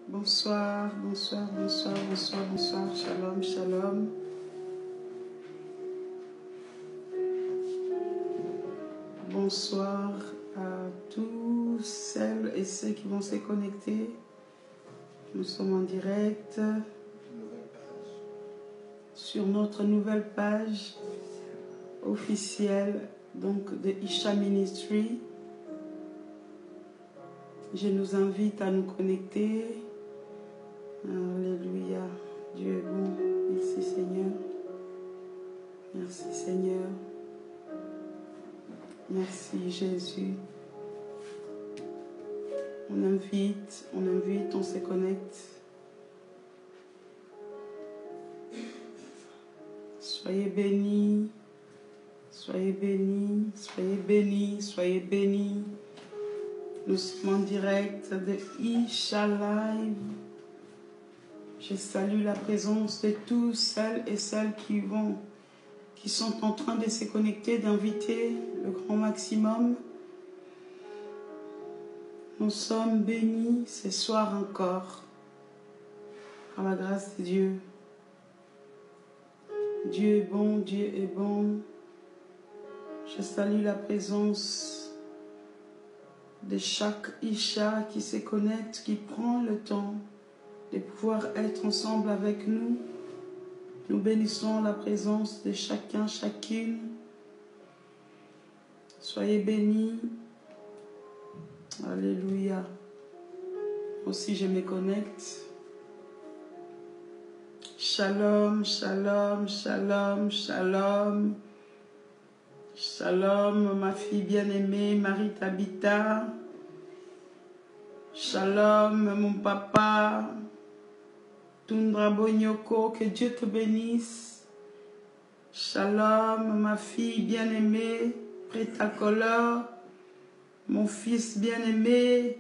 Bonsoir, bonsoir, bonsoir, bonsoir, bonsoir, shalom, shalom. Bonsoir à tous celles et ceux qui vont se connecter. Nous sommes en direct sur notre nouvelle page officielle donc de Isha Ministry. Je nous invite à nous connecter. Alléluia. Dieu est bon. Merci Seigneur. Merci Seigneur. Merci Jésus. On invite, on se connecte. Soyez bénis, soyez bénis, soyez bénis, soyez bénis. Nous sommes en direct de Isha Live. Je salue la présence de tous celles et celles qui sont en train de se connecter, d'inviter le grand maximum. Nous sommes bénis ce soir encore, par la grâce de Dieu. Dieu est bon, Dieu est bon. Je salue la présence de chaque Isha qui se connecte, qui prend le temps de pouvoir être ensemble avec nous. Nous bénissons la présence de chacun, chacune. Soyez bénis. Alléluia. Aussi je me connecte. Shalom, shalom, shalom, shalom. Shalom, ma fille bien-aimée, Marie Tabitha. Shalom, mon papa. Tundra Bonyoko, que Dieu te bénisse. Shalom, ma fille bien-aimée, Pretacolor. Mon fils bien-aimé,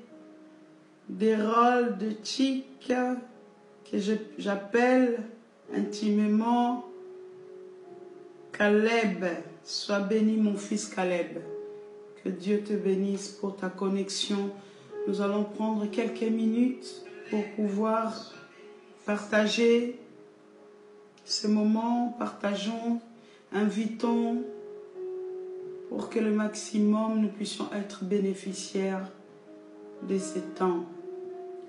Dérol de Chic, que j'appelle intimement Caleb. Sois béni, mon fils Caleb. Que Dieu te bénisse pour ta connexion. Nous allons prendre quelques minutes pour pouvoir partager ce moment. Partageons, invitons pour que le maximum nous puissions être bénéficiaires de ce temps.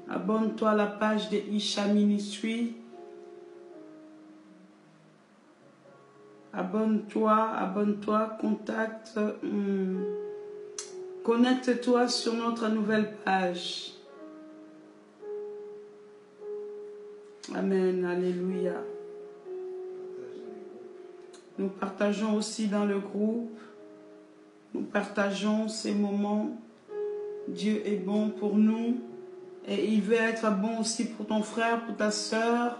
Abonne-toi à la page de Isha Ministry. Abonne-toi, contacte, connecte-toi sur notre nouvelle page. Amen, alléluia. Nous partageons aussi dans le groupe. Nous partageons ces moments. Dieu est bon pour nous. Et il veut être bon aussi pour ton frère, pour ta soeur.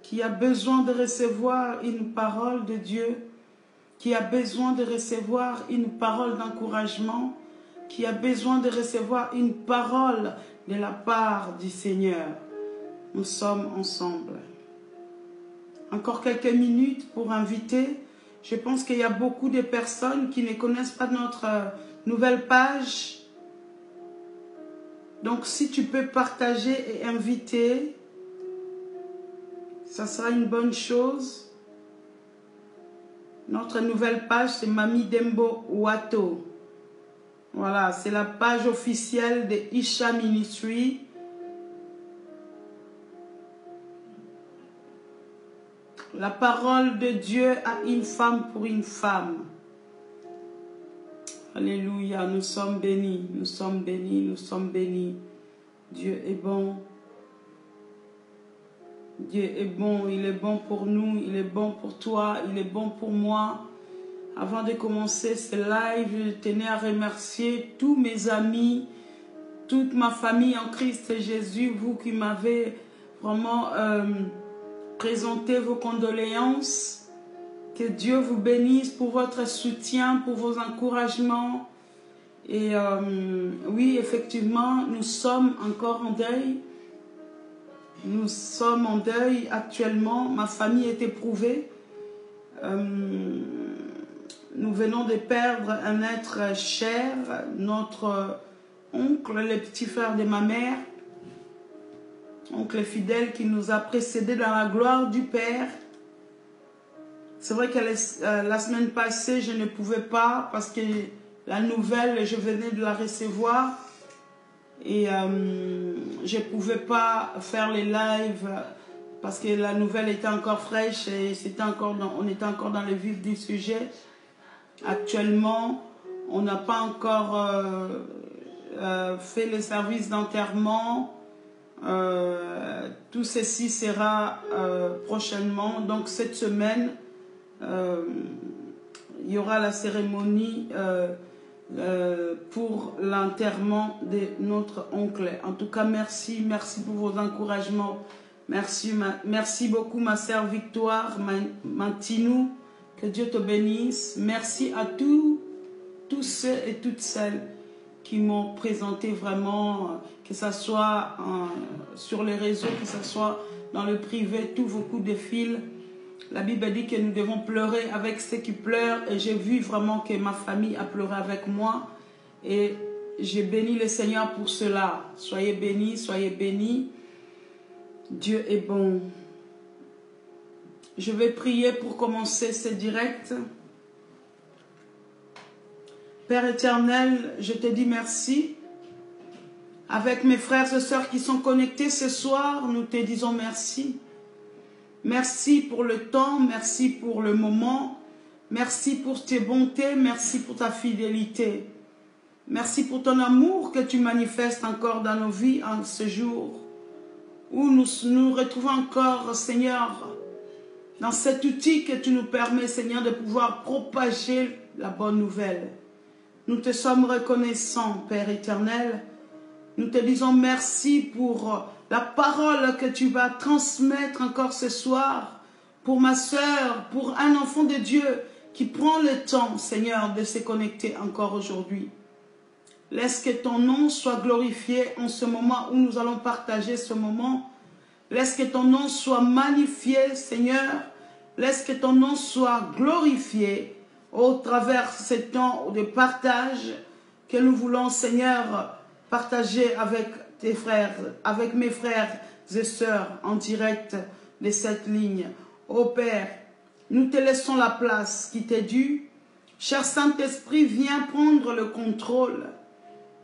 Qui a besoin de recevoir une parole de Dieu. Qui a besoin de recevoir une parole d'encouragement. Qui a besoin de recevoir une parole de la part du Seigneur. Nous sommes ensemble. Encore quelques minutes pour inviter. Je pense qu'il y a beaucoup de personnes qui ne connaissent pas notre nouvelle page. Donc si tu peux partager et inviter, ça sera une bonne chose. Notre nouvelle page, c'est Mami Dembo Wato. Voilà, c'est la page officielle de Isha Ministry. La parole de Dieu à une femme pour une femme. Alléluia, nous sommes bénis, nous sommes bénis, nous sommes bénis. Dieu est bon. Dieu est bon, il est bon pour nous, il est bon pour toi, il est bon pour moi. Avant de commencer ce live, je tenais à remercier tous mes amis, toute ma famille en Christ Jésus, vous qui m'avez vraiment présenté vos condoléances. Que Dieu vous bénisse pour votre soutien, pour vos encouragements. Et oui, effectivement, nous sommes encore en deuil. Nous sommes en deuil actuellement. Ma famille est éprouvée. Nous venons de perdre un être cher, notre oncle, les petits frères de ma mère, oncle fidèle qui nous a précédés dans la gloire du Père. C'est vrai que la semaine passée, je ne pouvais pas parce que la nouvelle, je venais de la recevoir et je ne pouvais pas faire les lives parce que la nouvelle était encore fraîche et on était encore dans le vif du sujet. Actuellement, on n'a pas encore fait le service d'enterrement. Tout ceci sera prochainement. Donc cette semaine, il y aura la cérémonie pour l'enterrement de notre oncle. En tout cas, merci pour vos encouragements. Merci beaucoup ma sœur Victoire, ma Tinou, que Dieu te bénisse. Merci à tous ceux et toutes celles qui m'ont présenté vraiment, que ce soit sur les réseaux, que ce soit dans le privé, tous vos coups de fil. La Bible dit que nous devons pleurer avec ceux qui pleurent et j'ai vu vraiment que ma famille a pleuré avec moi et j'ai béni le Seigneur pour cela. Soyez bénis, soyez bénis. Dieu est bon. Je vais prier pour commencer ce direct. Père éternel, je te dis merci. Avec mes frères et sœurs qui sont connectés ce soir, nous te disons merci. Merci pour le temps, merci pour le moment, merci pour tes bontés, merci pour ta fidélité. Merci pour ton amour que tu manifestes encore dans nos vies en ce jour, où nous nous retrouvons encore, Seigneur, dans cet outil que tu nous permets, Seigneur, de pouvoir propager la bonne nouvelle. Nous te sommes reconnaissants, Père éternel. Nous te disons merci pour la parole que tu vas transmettre encore ce soir, pour ma sœur, pour un enfant de Dieu qui prend le temps, Seigneur, de se connecter encore aujourd'hui. Laisse que ton nom soit glorifié en ce moment où nous allons partager ce moment. Laisse que ton nom soit magnifié, Seigneur. Laisse que ton nom soit glorifié au travers de ce temps de partage que nous voulons, Seigneur, partager avec tes frères, avec mes frères et sœurs en direct de cette ligne. Ô Père, nous te laissons la place qui t'est due. Cher Saint-Esprit, viens prendre le contrôle.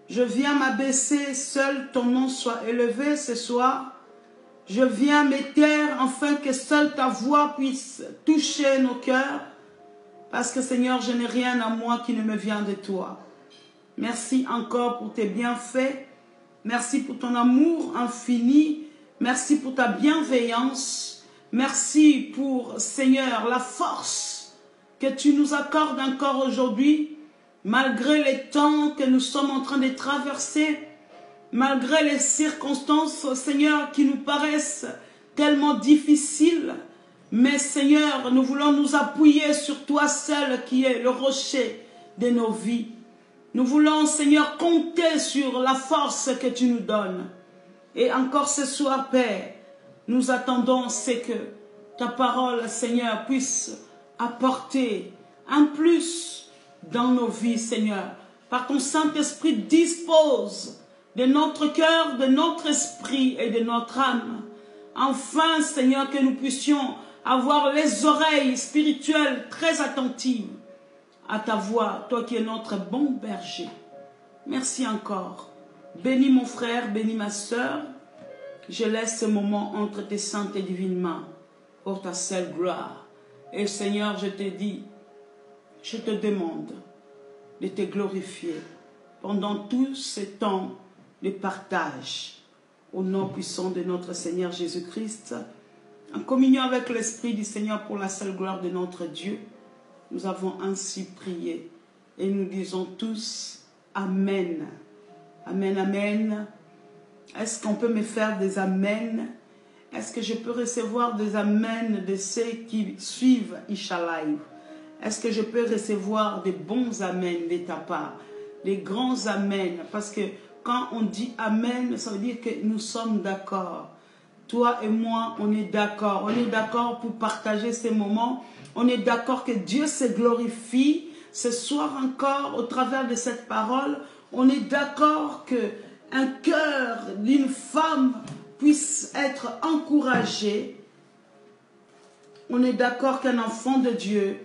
Je viens m'abaisser, seul ton nom soit élevé ce soir. Je viens me taire afin que seule ta voix puisse toucher nos cœurs. Parce que Seigneur, je n'ai rien à moi qui ne me vient de toi. Merci encore pour tes bienfaits. Merci pour ton amour infini. Merci pour ta bienveillance. Merci pour, Seigneur, la force que tu nous accordes encore aujourd'hui, malgré les temps que nous sommes en train de traverser, malgré les circonstances, Seigneur, qui nous paraissent tellement difficiles. Mais, Seigneur, nous voulons nous appuyer sur toi seul qui est le rocher de nos vies. Nous voulons, Seigneur, compter sur la force que tu nous donnes. Et encore ce soir, Père, nous attendons que ta parole, Seigneur, puisse apporter un plus dans nos vies, Seigneur. Par ton Saint-Esprit, dispose de notre cœur, de notre esprit et de notre âme. Enfin, Seigneur, que nous puissions avoir les oreilles spirituelles très attentives à ta voix, toi qui es notre bon berger. Merci encore. Bénis mon frère, bénis ma sœur. Je laisse ce moment entre tes saintes et divines mains pour ta seule gloire. Et Seigneur, je te dis, je te demande de te glorifier pendant tout ce temps de partage au nom puissant de notre Seigneur Jésus-Christ, en communion avec l'Esprit du Seigneur pour la seule gloire de notre Dieu. Nous avons ainsi prié et nous disons tous Amen. Amen, Amen. Est-ce qu'on peut me faire des Amen? Est-ce que je peux recevoir des Amen de ceux qui suivent Isha Live? Est-ce que je peux recevoir des bons Amen de ta part? Des grands Amen? Parce que quand on dit Amen, ça veut dire que nous sommes d'accord. Toi et moi, on est d'accord. On est d'accord pour partager ces moments. On est d'accord que Dieu se glorifie Ce soir encore, au travers de cette parole, on est d'accord qu'un cœur d'une femme puisse être encouragé. On est d'accord qu'un enfant de Dieu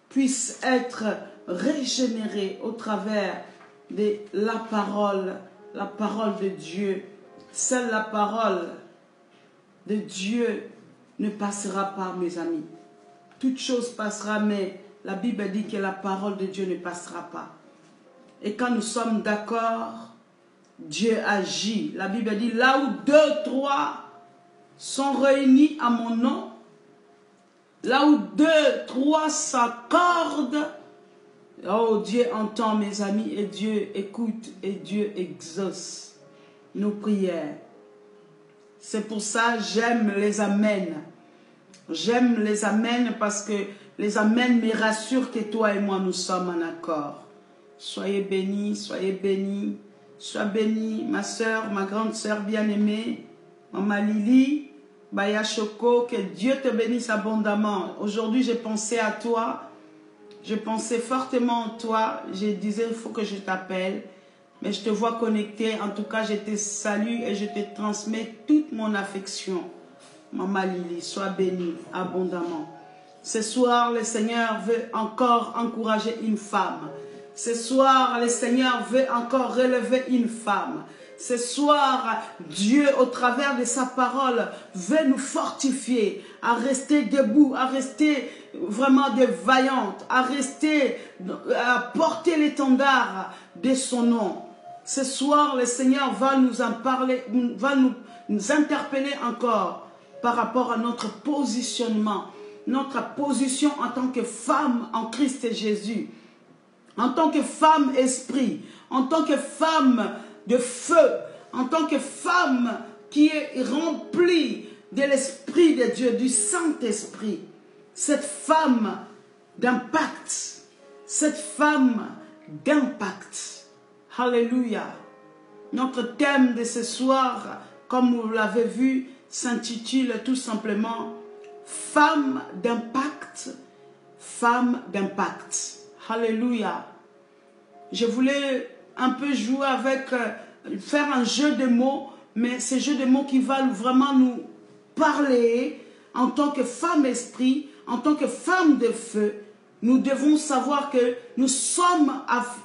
puisse être régénéré au travers de la parole de Dieu. Seule la parole de Dieu ne passera pas, mes amis. Toute chose passera, mais la Bible dit que la parole de Dieu ne passera pas. Et quand nous sommes d'accord, Dieu agit. La Bible dit, là où 2, 3 sont réunis à mon nom, là où 2, 3 s'accordent, oh, Dieu entend, mes amis, et Dieu écoute, et Dieu exauce nos prières. C'est pour ça que j'aime les amens. J'aime les amens parce que les amens me rassurent que toi et moi, nous sommes en accord. Soyez bénis, soyez bénis. Sois bénie, ma soeur, ma grande soeur bien-aimée, Maman Lily, Baya Choco, que Dieu te bénisse abondamment. Aujourd'hui, j'ai pensé à toi. Je pensais fortement en toi. Je disais, il faut que je t'appelle. Mais je te vois connecté. En tout cas, je te salue et je te transmets toute mon affection. Maman Lily, sois bénie abondamment. Ce soir, le Seigneur veut encore encourager une femme. Ce soir, le Seigneur veut encore relever une femme. Ce soir, Dieu, au travers de sa parole, veut nous fortifier à rester debout, à rester vraiment des vaillantes, à rester, à porter l'étendard de son nom. Ce soir, le Seigneur va nous en parler, va nous interpeller encore par rapport à notre positionnement, notre position en tant que femme en Christ Jésus, en tant que femme esprit, en tant que femme de feu, en tant que femme qui est remplie de l'Esprit de Dieu, du Saint-Esprit. Cette femme d'impact, cette femme d'impact. Alléluia. Notre thème de ce soir, comme vous l'avez vu, s'intitule tout simplement « Femme d'impact, femme d'impact ». Alléluia. Je voulais un peu jouer avec, faire un jeu de mots, mais ce jeu de mots qui va vraiment nous parler en tant que femme esprit, en tant que femme de feu. Nous devons savoir que nous sommes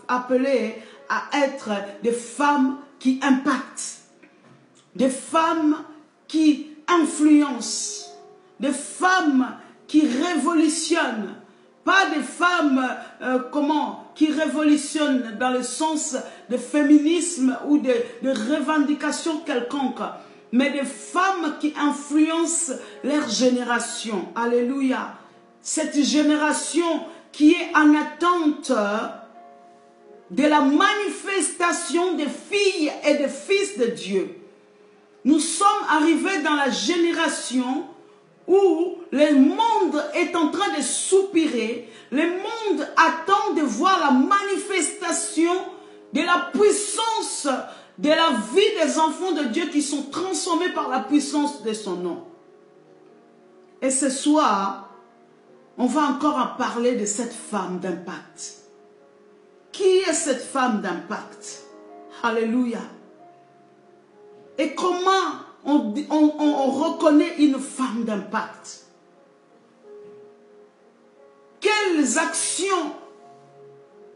appelés à être des femmes qui impactent, des femmes qui influencent, des femmes qui révolutionnent. Pas des femmes, qui révolutionnent dans le sens de féminisme ou de revendication quelconque, mais des femmes qui influencent leur génération. Alléluia. Cette génération qui est en attente de la manifestation des filles et des fils de Dieu. Nous sommes arrivés dans la génération où le monde est en train de soupirer, le monde attend de voir la manifestation de la puissance de la vie des enfants de Dieu qui sont transformés par la puissance de son nom. Et ce soir, on va encore en parler de cette femme d'impact. Qui est cette femme d'impact? Alléluia. Et comment on reconnaît une femme d'impact? Quelles actions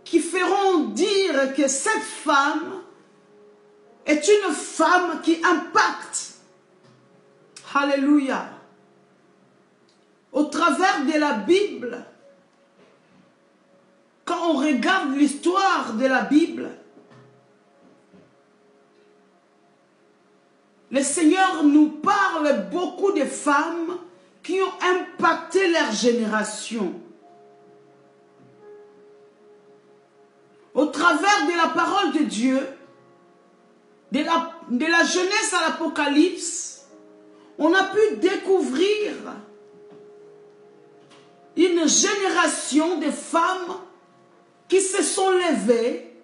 qui feront dire que cette femme est une femme qui impacte? Alléluia. Au travers de la Bible, quand on regarde l'histoire de la Bible, le Seigneur nous parle beaucoup de femmes qui ont impacté leur génération. Au travers de la parole de Dieu, de la Genèse à l'Apocalypse, on a pu découvrir une génération de femmes qui se sont levées,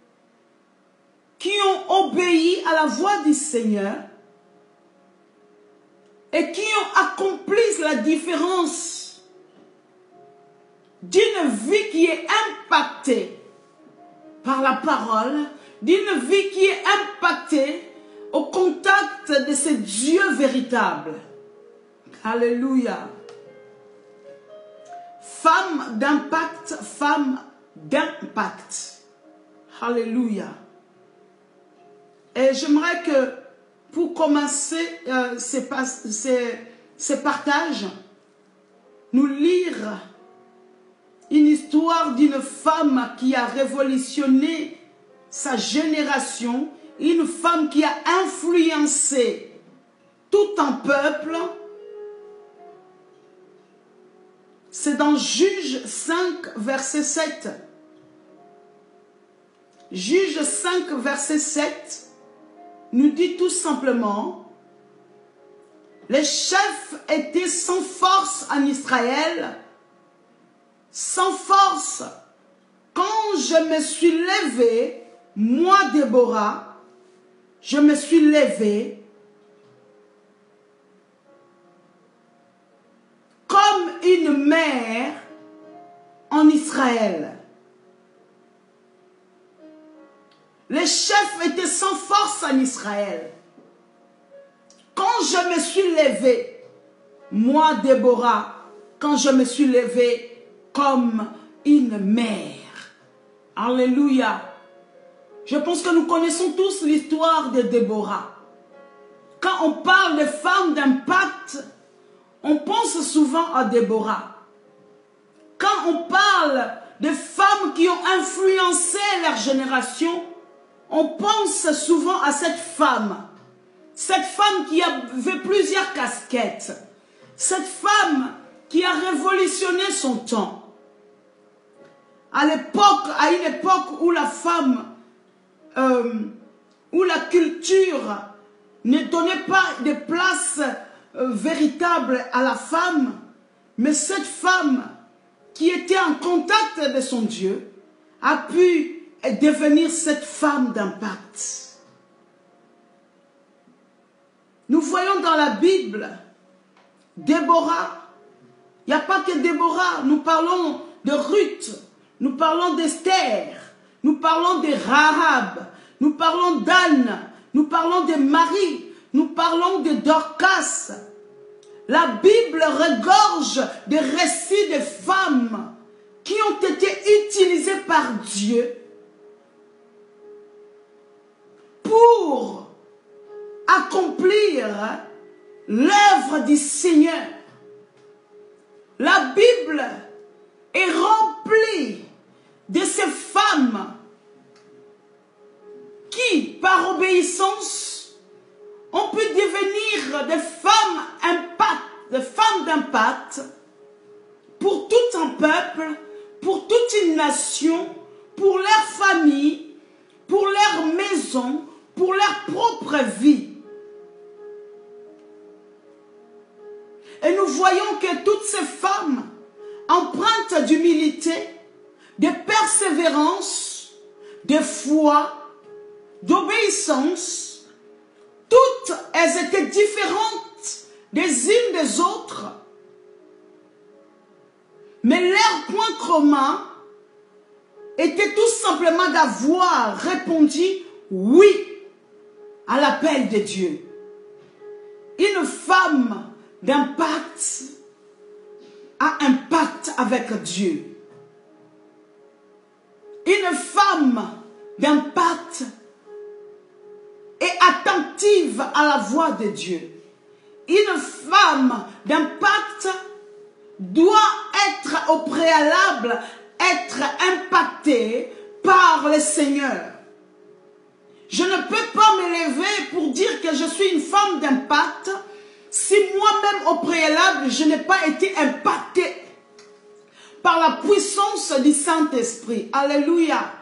qui ont obéi à la voix du Seigneur et qui ont accompli la différence d'une vie qui est impactée par la parole, d'une vie qui est impactée au contact de ce Dieu véritable. Alléluia. Femme d'impact, femme d'impact. Alléluia. Et j'aimerais que, pour commencer ces partages, nous lire une histoire d'une femme qui a révolutionné sa génération, une femme qui a influencé tout un peuple. C'est dans Juge 5, verset 7. Juge 5, verset 7 nous dit tout simplement: les chefs étaient sans force en Israël, sans force. Quand je me suis levée, moi Déborah, je me suis levée comme une mère en Israël. Les chefs étaient sans force en Israël. Quand je me suis levée, moi Déborah, quand je me suis levée comme une mère. Alléluia. Je pense que nous connaissons tous l'histoire de Déborah. Quand on parle de femmes d'impact, on pense souvent à Déborah. Quand on parle de femmes qui ont influencé leur génération, on pense souvent à cette femme qui avait plusieurs casquettes, cette femme qui a révolutionné son temps. À une époque où la femme, où la culture ne donnait pas de place véritable à la femme, mais cette femme qui était en contact de son Dieu a pu devenir cette femme d'impact. Nous voyons dans la Bible Déborah. Il n'y a pas que Déborah. Nous parlons de Ruth, nous parlons d'Esther, nous parlons de Rahab, nous parlons d'Anne, nous parlons de Marie, nous parlons de Dorcas. La Bible regorge de récits de femmes qui ont été utilisées par Dieu pour accomplir l'œuvre du Seigneur. La Bible est remplie de ces femmes qui, par obéissance, ont pu devenir des femmes d'impact pour tout un peuple, pour toute une nation, pour leur famille, pour leur maison, pour leur propre vie. Et nous voyons que toutes ces femmes, empreintes d'humilité, de persévérance, de foi, d'obéissance, toutes elles étaient différentes des unes des autres. Mais leur point commun était tout simplement d'avoir répondu oui à l'appel de Dieu. Une femme d'impact a un pacte avec Dieu. Une femme d'impact est attentive à la voix de Dieu. Une femme d'impact doit être au préalable, être impactée par le Seigneur. Je ne peux pas me lever pour dire que je suis une femme d'impact si moi-même au préalable je n'ai pas été impactée par la puissance du Saint-Esprit. Alléluia.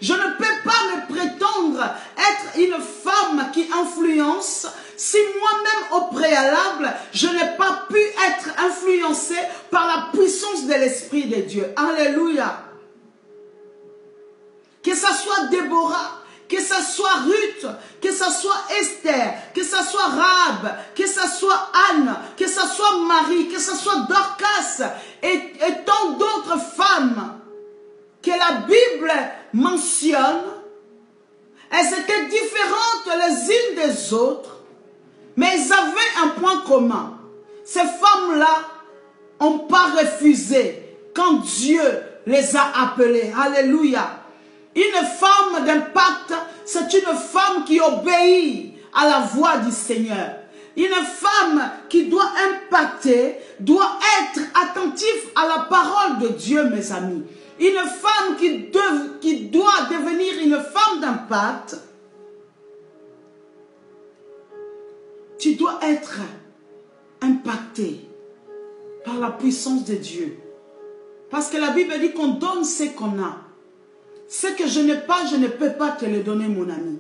Je ne peux pas me prétendre être une femme qui influence si moi-même au préalable je n'ai pas pu être influencée par la puissance de l'Esprit de Dieu. Alléluia. Que ce soit Déborah que ce soit Ruth, que ce soit Esther, que ce soit Rahab, que ce soit Anne, que ce soit Marie, que ce soit Dorcas et tant d'autres femmes que la Bible mentionne, elles étaient différentes les unes des autres, mais elles avaient un point commun. Ces femmes-là n'ont pas refusé quand Dieu les a appelées. Alléluia. Une femme d'impact, c'est une femme qui obéit à la voix du Seigneur. Une femme qui doit impacter, doit être attentive à la parole de Dieu, mes amis. Une femme qui doit devenir une femme d'impact, tu dois être impacté par la puissance de Dieu. Parce que la Bible dit qu'on donne ce qu'on a. Ce que je n'ai pas, je ne peux pas te le donner, mon ami.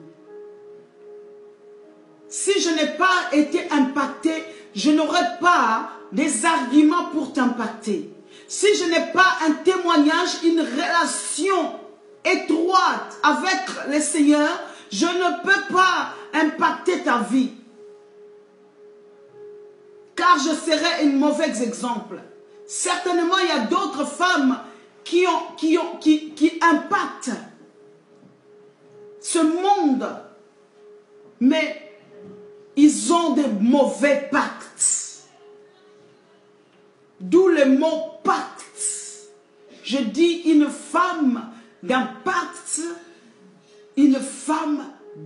Si je n'ai pas été impacté, je n'aurai pas des arguments pour t'impacter. Si je n'ai pas un témoignage, une relation étroite avec le Seigneur, je ne peux pas impacter ta vie. Car je serai un mauvais exemple. Certainement, il y a d'autres femmes qui impactent ce monde, mais ils ont des mauvais pactes. D'où le mot pacte. Je dis une femme d'impact, une femme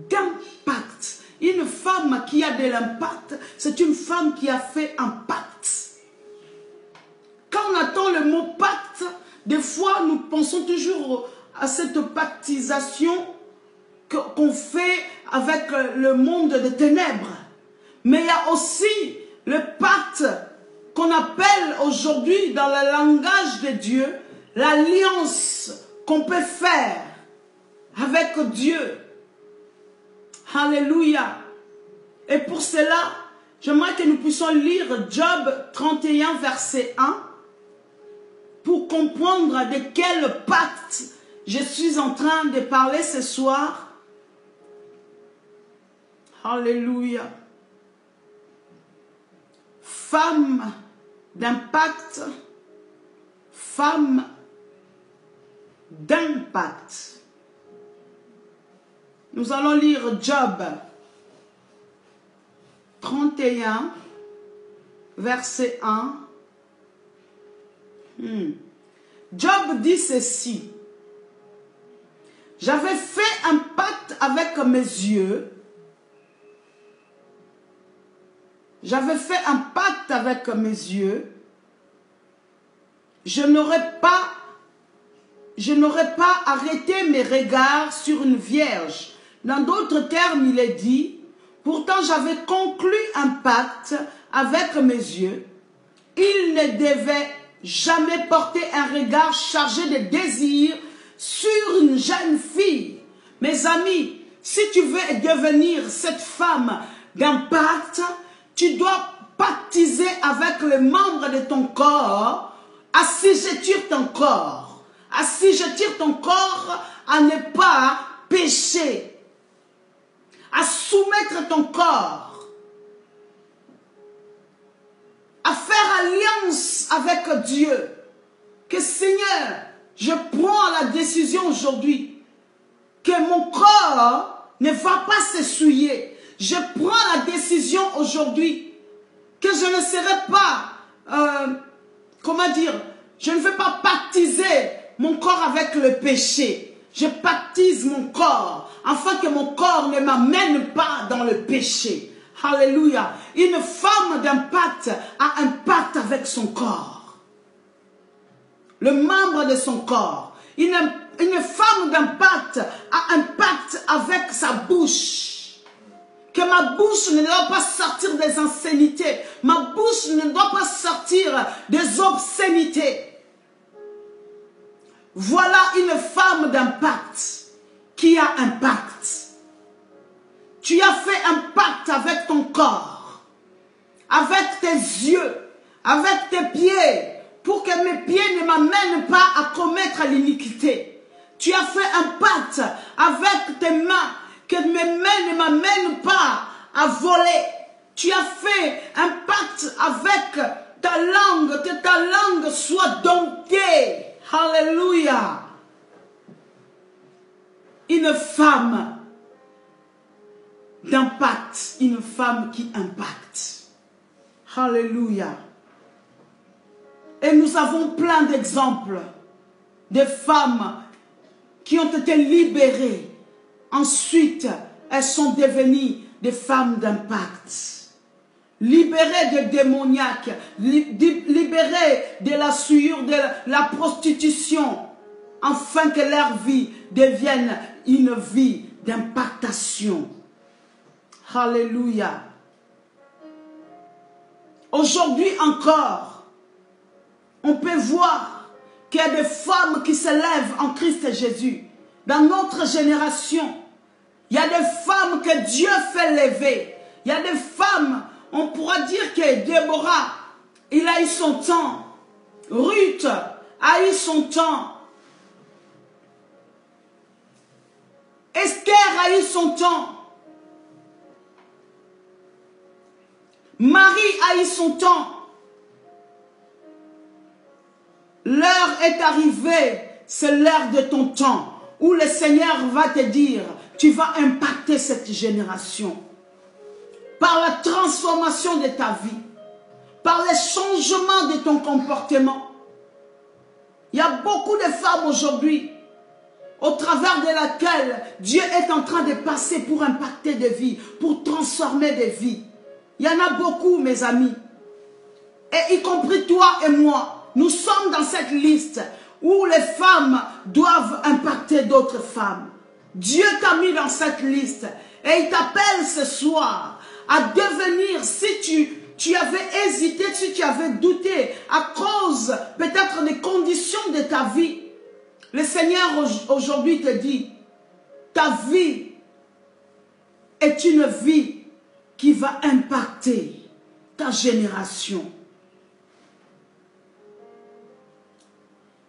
d'impact. Une femme qui a de l'impact, c'est une femme qui a fait un pacte. Quand on attend le mot pacte, des fois nous pensons toujours à cette pactisation qu'on fait avec le monde des ténèbres. Mais il y a aussi le pacte qu'on appelle aujourd'hui dans le langage de Dieu, l'alliance qu'on peut faire avec Dieu. Alléluia. Et pour cela, j'aimerais que nous puissions lire Job 31, verset 1, pour comprendre de quel pacte je suis en train de parler ce soir. Alléluia. Femme d'impact, femme d'impact. Nous allons lire Job 31, verset 1. Job dit ceci. J'avais fait un pacte avec mes yeux. J'avais fait un pacte avec mes yeux. Je n'aurais pas arrêté mes regards sur une vierge. Dans d'autres termes, il est dit, pourtant j'avais conclu un pacte avec mes yeux. Il ne devait jamais porter un regard chargé de désir sur une jeune fille. Mes amis, si tu veux devenir cette femme d'impact, tu dois pactiser avec les membres de ton corps, assujettir ton corps. Assujettir ton corps à ne pas pécher. À soumettre ton corps, à faire alliance avec Dieu. Que Seigneur, je prends la décision aujourd'hui que mon corps ne va pas s'essuyer. Je prends la décision aujourd'hui que je ne serai pas, je ne vais pas pactiser mon corps avec le péché. Je pactise mon corps afin que mon corps ne m'amène pas dans le péché. Alléluia. Une femme d'impact a un pacte avec son corps. Le membre de son corps. Une femme d'impact a un pacte avec sa bouche. Que ma bouche ne doit pas sortir des obscénités. Ma bouche ne doit pas sortir des obscénités. Voilà une femme d'impact qui a un pacte. Tu as fait un pacte avec ton corps, avec tes yeux, avec tes pieds, pour que mes pieds ne m'amènent pas à commettre l'iniquité. Tu as fait un pacte avec tes mains, que mes mains ne m'amènent pas à voler. Tu as fait un pacte avec ta langue, que ta langue soit domptée. Alléluia. Une femme d'impact, une femme qui impacte. Alléluia. Et nous avons plein d'exemples de femmes qui ont été libérées. Ensuite, elles sont devenues des femmes d'impact. Libérées des démoniaques, libérées de la souillure, de la prostitution, afin que leur vie devienne une vie d'impactation. Alléluia. Aujourd'hui encore, on peut voir qu'il y a des femmes qui se lèvent en Christ Jésus. Dans notre génération, il y a des femmes que Dieu fait lever. Il y a des femmes, on pourra dire que Déborah, il a eu son temps. Ruth a eu son temps. Esther a eu son temps. Marie a eu son temps. L'heure est arrivée, c'est l'heure de ton temps, où le Seigneur va te dire, tu vas impacter cette génération. Par la transformation de ta vie, par le changement de ton comportement. Il y a beaucoup de femmes aujourd'hui, au travers de laquelle Dieu est en train de passer pour impacter des vies, pour transformer des vies. Il y en a beaucoup, mes amis. Et y compris toi et moi, nous sommes dans cette liste où les femmes doivent impacter d'autres femmes. Dieu t'a mis dans cette liste et il t'appelle ce soir à devenir, si tu avais hésité, si tu avais douté à cause peut-être des conditions de ta vie. Le Seigneur aujourd'hui te dit, ta vie est une vie qui va impacter ta génération.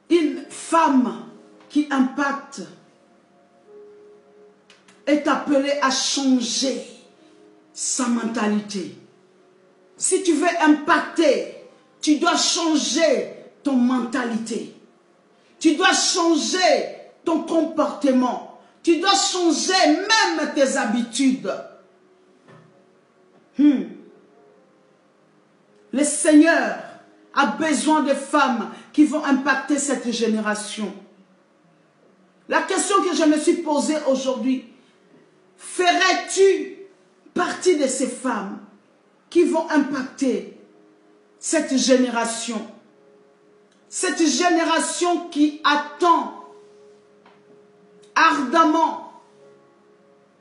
Une femme qui impacte est appelée à changer sa mentalité. Si tu veux impacter, tu dois changer ton mentalité. Tu dois changer ton comportement. Tu dois changer même tes habitudes. Le Seigneur a besoin de femmes qui vont impacter cette génération. La question que je me suis posée aujourd'hui, ferais-tu partie de ces femmes qui vont impacter cette génération? Cette génération qui attend ardemment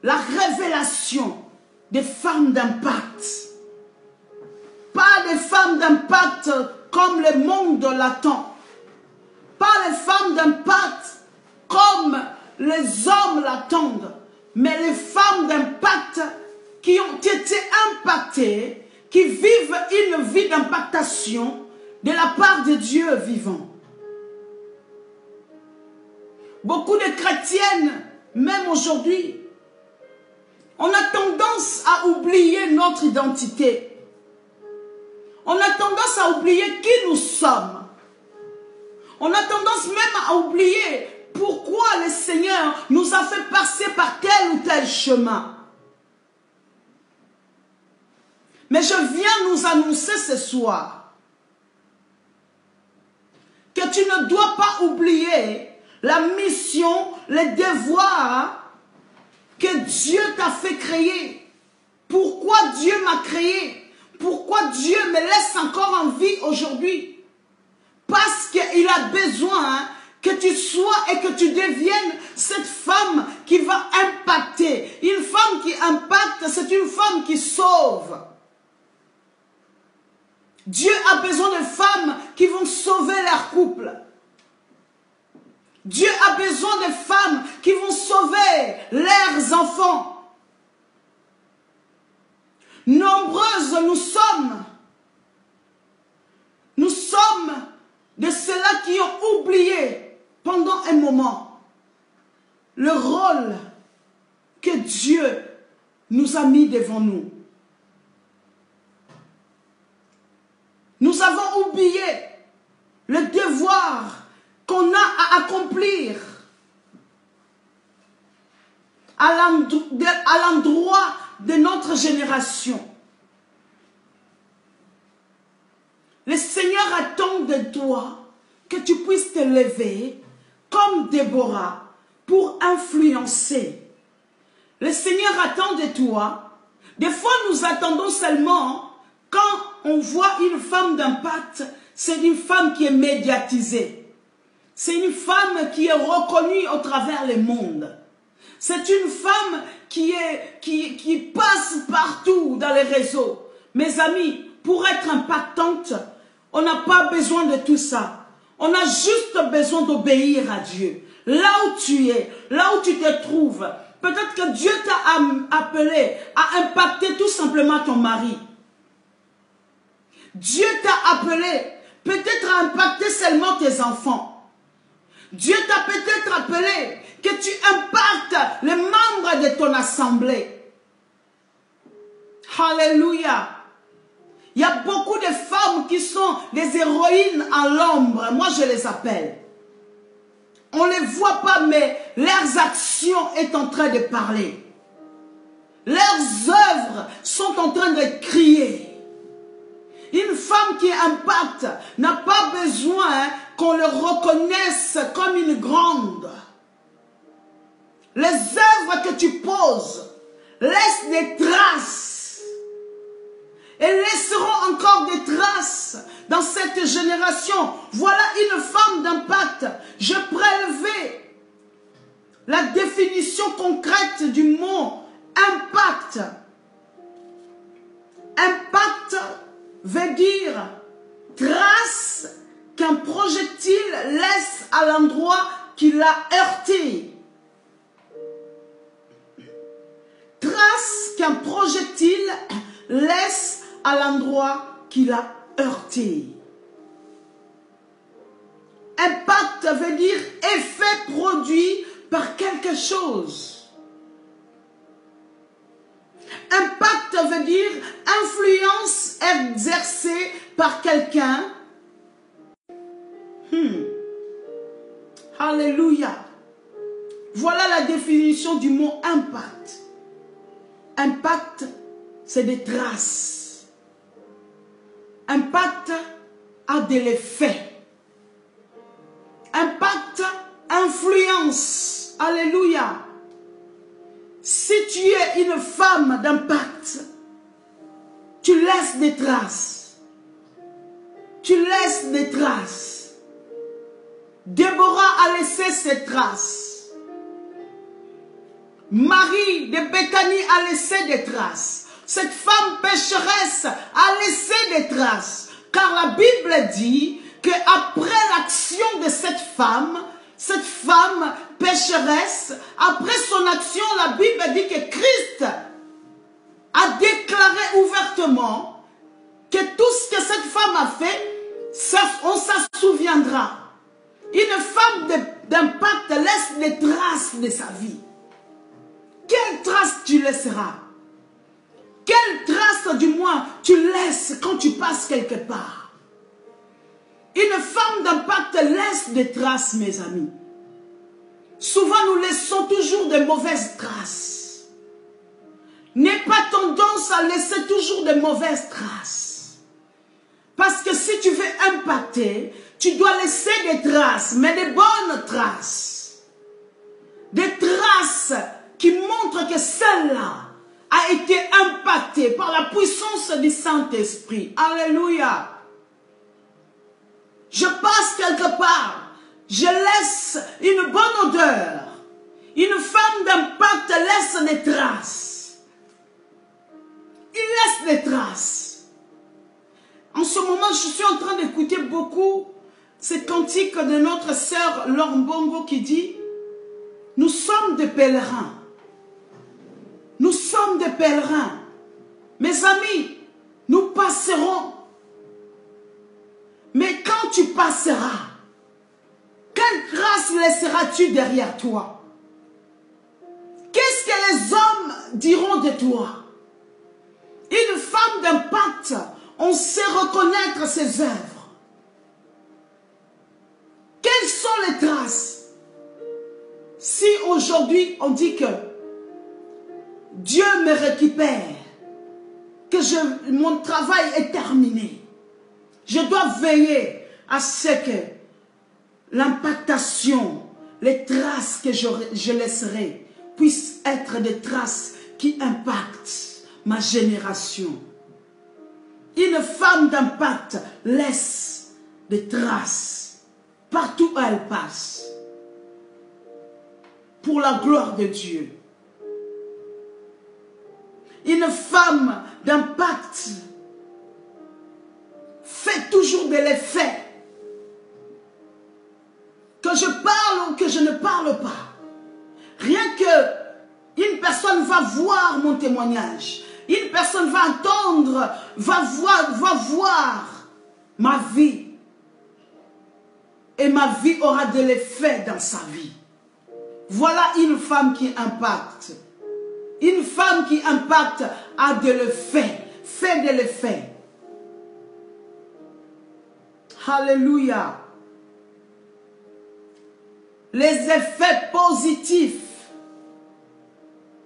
la révélation des femmes d'impact. Pas des femmes d'impact comme le monde l'attend. Pas les femmes d'impact comme les hommes l'attendent. Mais les femmes d'impact qui ont été impactées, qui vivent une vie d'impactation de la part de Dieu vivant. Beaucoup de chrétiennes, même aujourd'hui, on a tendance à oublier notre identité. On a tendance à oublier qui nous sommes. On a tendance même à oublier pourquoi le Seigneur nous a fait passer par tel ou tel chemin. Mais je viens nous annoncer ce soir que tu ne dois pas oublier la mission, les devoirs que Dieu t'a fait créer. Pourquoi Dieu m'a créé? Pourquoi Dieu me laisse encore en vie aujourd'hui? Parce qu'il a besoin que tu sois et que tu deviennes cette femme qui va impacter. Une femme qui impacte, c'est une femme qui sauve. Dieu a besoin de femmes qui vont sauver leur couple. Dieu a besoin de femmes qui vont sauver leurs enfants. Nombreuses nous sommes. Nous sommes de ceux-là qui ont oublié pendant un moment le rôle que Dieu nous a mis devant nous. Nous avons oublié le devoir qu'on a à accomplir à l'endroit de notre génération. Le Seigneur attend de toi que tu puisses te lever comme Déborah pour influencer. Le Seigneur attend de toi. Des fois, nous attendons seulement quand on voit une femme d'impact, c'est une femme qui est médiatisée. C'est une femme qui est reconnue au travers le monde. C'est une femme qui passe partout dans les réseaux. Mes amis, pour être impactante, on n'a pas besoin de tout ça. On a juste besoin d'obéir à Dieu. Là où tu es, là où tu te trouves, peut-être que Dieu t'a appelé à impacter tout simplement ton mari. Dieu t'a appelé peut-être à impacter seulement tes enfants. Dieu t'a peut-être appelé que tu impactes les membres de ton assemblée. Alléluia. Il y a beaucoup de femmes qui sont des héroïnes à l'ombre. Moi, je les appelle. On ne les voit pas, mais leurs actions sont en train de parler. Leurs œuvres sont en train de crier. Une femme qui impacte n'a pas besoin qu'on le reconnaisse comme une grande. Les œuvres que tu poses laissent des traces. Et laisseront encore des traces dans cette génération. Voilà une femme d'impact. Je prélevé la définition concrète du mot impact. Impact veut dire trace qu'un projectile laisse à l'endroit qui l'a heurté. Trace qu'un projectile laisse à l'endroit qui l'a heurté. Impact veut dire effet produit par quelque chose. Impact veut dire influence exercée par quelqu'un. Alléluia. Voilà la définition du mot impact. Impact, c'est des traces. Impact a de l'effet. Impact, influence. Alléluia. Si tu es une femme d'impact, tu laisses des traces. Tu laisses des traces. Déborah a laissé ses traces. Marie de Béthanie a laissé des traces. Cette femme pécheresse a laissé des traces. Car la Bible dit qu'après l'action de cette femme pécheresse, après son action, la Bible dit que Christ a déclaré ouvertement que tout ce que cette femme a fait, on s'en souviendra. Une femme d'impact laisse des traces de sa vie. Quelle trace tu laisseras? Quelle trace du moins tu laisses quand tu passes quelque part? Une femme d'impact laisse des traces, mes amis. Souvent nous laissons toujours de mauvaises traces. N'aie pas tendance à laisser toujours de mauvaises traces. Parce que si tu veux impacter, tu dois laisser des traces, mais des bonnes traces. Des traces qui montrent que celle-là a été impactée par la puissance du Saint-Esprit. Alléluia. Je passe quelque part, je laisse une bonne odeur. Une femme d'impact laisse des traces. Il laisse des traces. En ce moment, je suis en train d'écouter beaucoup ce cantique de notre sœur Laure Mbongo qui dit « Nous sommes des pèlerins. Nous sommes des pèlerins. Mes amis, nous passerons. Mais quand tu passeras, quelle trace laisseras-tu derrière toi? diront de toi. Une femme d'impact, on sait reconnaître ses œuvres. Quelles sont les traces? Si aujourd'hui on dit que Dieu me récupère, que mon travail est terminé, je dois veiller à ce que l'impactation, les traces que je laisserai puissent être des traces qui impactent ma génération. Une femme d'impact laisse des traces partout où elle passe pour la gloire de Dieu. Une femme d'impact fait toujours de l'effet. Que je parle ou que je ne parle pas. Rien que une personne va voir mon témoignage. Une personne va entendre, va voir ma vie. Et ma vie aura de l'effet dans sa vie. Voilà une femme qui impacte. Une femme qui impacte a de l'effet, fait de l'effet. Alléluia. Les effets positifs,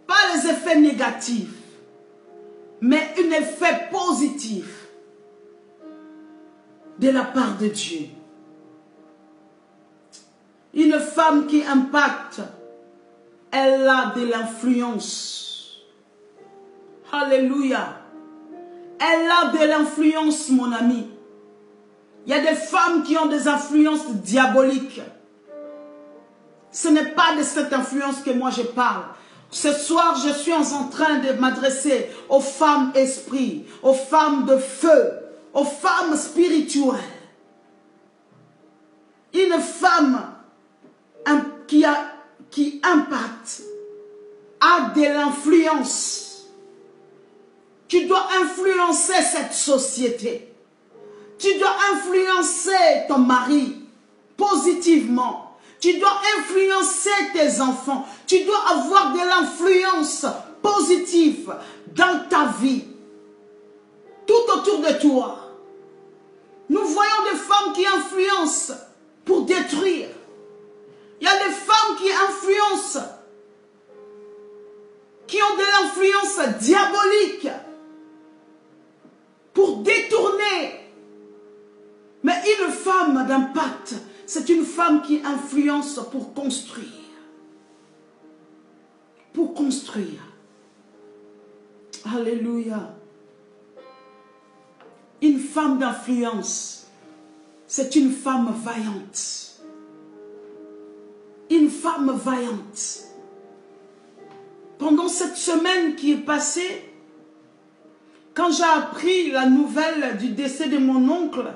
pas les effets négatifs, mais un effet positif de la part de Dieu. Une femme qui impacte, elle a de l'influence. Alléluia. Elle a de l'influence, mon ami. Il y a des femmes qui ont des influences diaboliques. Ce n'est pas de cette influence que moi je parle. Ce soir, je suis en train de m'adresser aux femmes esprits, aux femmes de feu, aux femmes spirituelles. Une femme qui impacte a de l'influence. Tu dois influencer cette société. Tu dois influencer ton mari positivement. Tu dois influencer tes enfants. Tu dois avoir de l'influence positive dans ta vie. Tout autour de toi. Nous voyons des femmes qui influencent pour détruire. Il y a des femmes qui influencent, qui ont de l'influence diabolique pour détourner. Mais une femme d'impact, c'est une femme qui influence pour construire. Pour construire. Alléluia. Une femme d'influence, c'est une femme vaillante. Une femme vaillante. Pendant cette semaine qui est passée, quand j'ai appris la nouvelle du décès de mon oncle,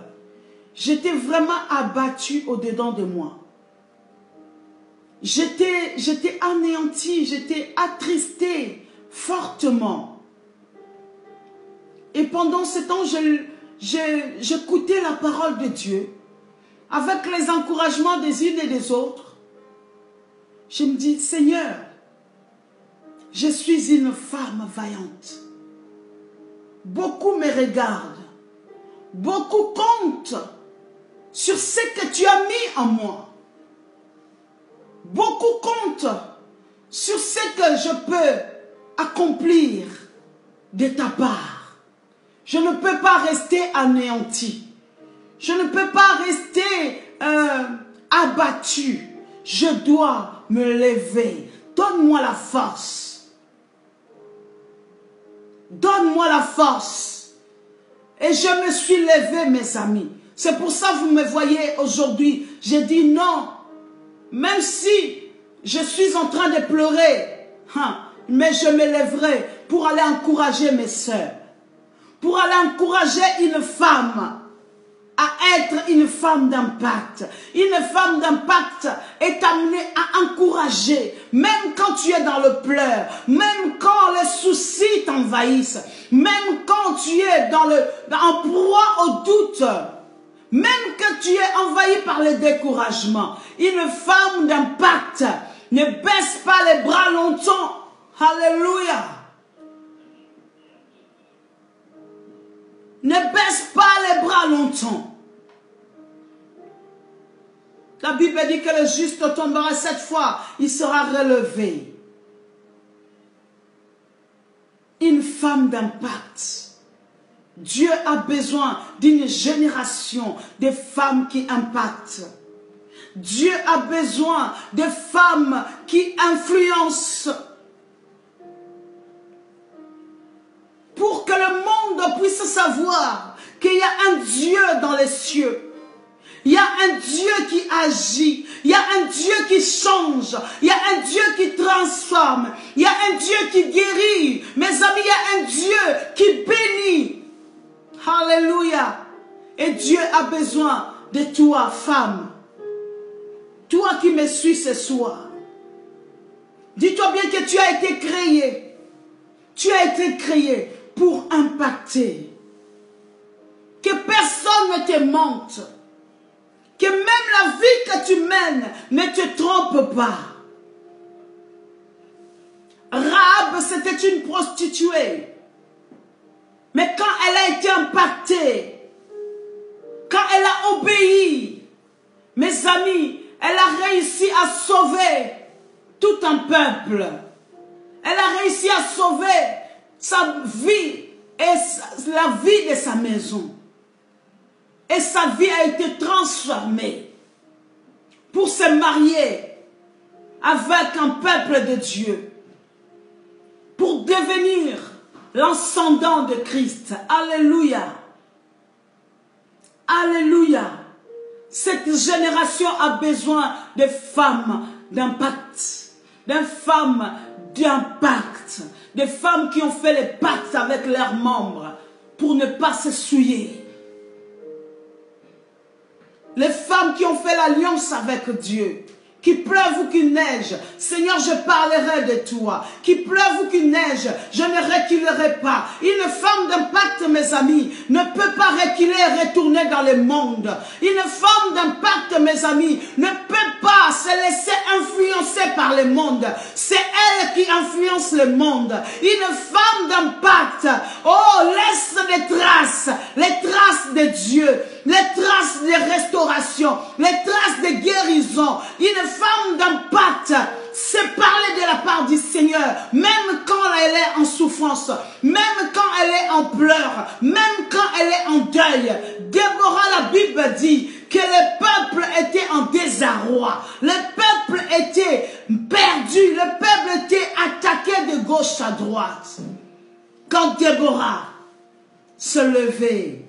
j'étais vraiment abattue au-dedans de moi. J'étais anéantie, j'étais attristée fortement. Et pendant ce temps, j'écoutais la parole de Dieu avec les encouragements des unes et des autres. Je me dis, Seigneur, je suis une femme vaillante. Beaucoup me regardent. Beaucoup comptent sur ce que tu as mis en moi. Beaucoup comptent sur ce que je peux accomplir de ta part. Je ne peux pas rester anéanti. Je ne peux pas rester abattu. Je dois me lever. Donne-moi la force. Donne-moi la force. Et je me suis levée, mes amis. C'est pour ça que vous me voyez aujourd'hui. J'ai dit non. Même si je suis en train de pleurer, mais je me lèverai pour aller encourager mes soeurs. Pour aller encourager une femme à être une femme d'impact. Une femme d'impact est amenée à encourager, même quand tu es dans le pleur, même quand les soucis t'envahissent, même quand tu es en proie au doute, même que tu es envahi par le découragement. Une femme d'impact ne baisse pas les bras longtemps. Alléluia. Ne baisse pas les bras longtemps. La Bible dit que le juste tombera 7 fois, il sera relevé. Une femme d'impact. Dieu a besoin d'une génération de femmes qui impactent. Dieu a besoin de femmes qui influencent. Pour que le monde puisse savoir qu'il y a un Dieu dans les cieux. Il y a un Dieu qui agit. Il y a un Dieu qui change. Il y a un Dieu qui transforme. Il y a un Dieu qui guérit. Mes amis, il y a un Dieu qui bénit. Alléluia. Et Dieu a besoin de toi, femme. Toi qui me suis ce soir. Dis-toi bien que tu as été créé. Tu as été créé pour impacter. Que personne ne te mente. Que même la vie que tu mènes ne te trompe pas. Rahab, c'était une prostituée. Mais quand elle a été impactée, quand elle a obéi, mes amis, elle a réussi à sauver tout un peuple. Elle a réussi à sauver sa vie et la vie de sa maison. Et sa vie a été transformée pour se marier avec un peuple de Dieu. Pour devenir l'ascendant de Christ. Alléluia. Alléluia. Cette génération a besoin de femmes d'impact. De femmes d'impact. Des femmes qui ont fait les pactes avec leurs membres pour ne pas se souiller. Les femmes qui ont fait l'alliance avec Dieu. Qu'il pleuve ou qu'il neige, Seigneur, je parlerai de toi. Qu'il pleuve ou qu'il neige, je ne reculerai pas. Une femme d'impact, mes amis, ne peut pas reculer et retourner dans le monde. Une femme d'impact, mes amis, ne peut pas se laisser influencer par le monde. C'est elle qui influence le monde. Une femme d'impact, oh, laisse les traces de Dieu, les traces de restauration, les traces de guérison. Une femme d'impact, c'est parler de la part du Seigneur, même quand elle est en souffrance, même quand elle est en pleurs, même quand elle est en deuil. Déborah, la Bible dit que le peuple était en désarroi, le peuple était perdu, le peuple était attaqué de gauche à droite. Quand Déborah se levait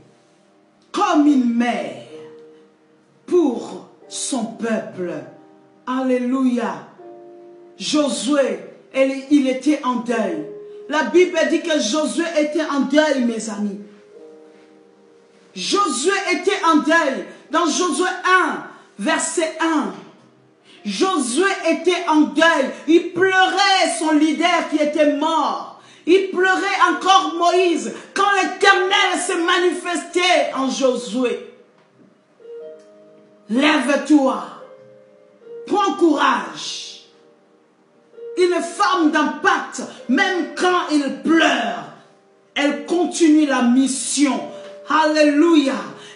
comme une mère pour son peuple. Alléluia. Josué, il était en deuil. La Bible dit que Josué était en deuil, mes amis. Josué était en deuil. Dans Josué 1, verset 1. Josué était en deuil. Il pleurait son leader qui était mort. Il pleurait encore Moïse quand l'Éternel s'est manifesté en Josué. Lève-toi. Prends courage. Une femme d'impact, même quand il pleure, elle continue la mission. Alléluia.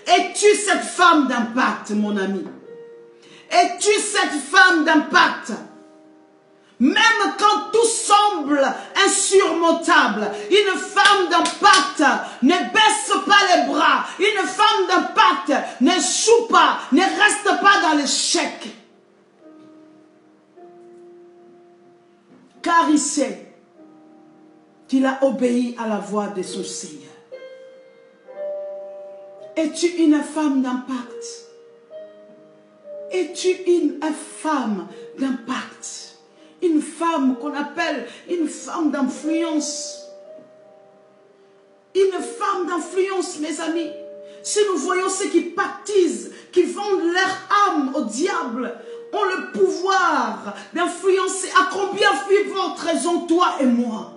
Es-tu cette femme d'impact, mon ami? Es-tu cette femme d'impact? Même quand tout semble insurmontable, une femme d'impact ne baisse pas les bras. Une femme d'impact n'échoue pas, ne reste pas dans l'échec. Car il sait qu'il a obéi à la voix de son Seigneur. Es-tu une femme d'impact? Es-tu une femme d'impact? Une femme qu'on appelle une femme d'influence. Une femme d'influence, mes amis. Si nous voyons ceux qui pactisent, qui vendent leur âme au diable, ont le pouvoir d'influencer. À combien plus forte raison toi et moi?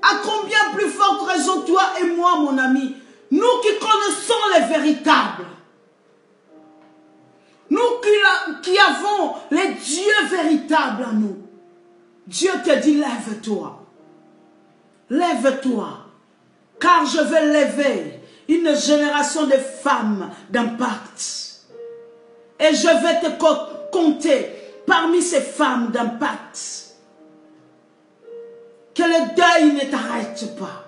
À combien plus forte raison toi et moi, mon ami? Nous qui connaissons les véritables. Nous qui avons les dieux véritables en nous. Dieu te dit, lève-toi. Lève-toi. Car je vais lever une génération de femmes d'impact. Et je vais te compter parmi ces femmes d'impact. Que le deuil ne t'arrête pas.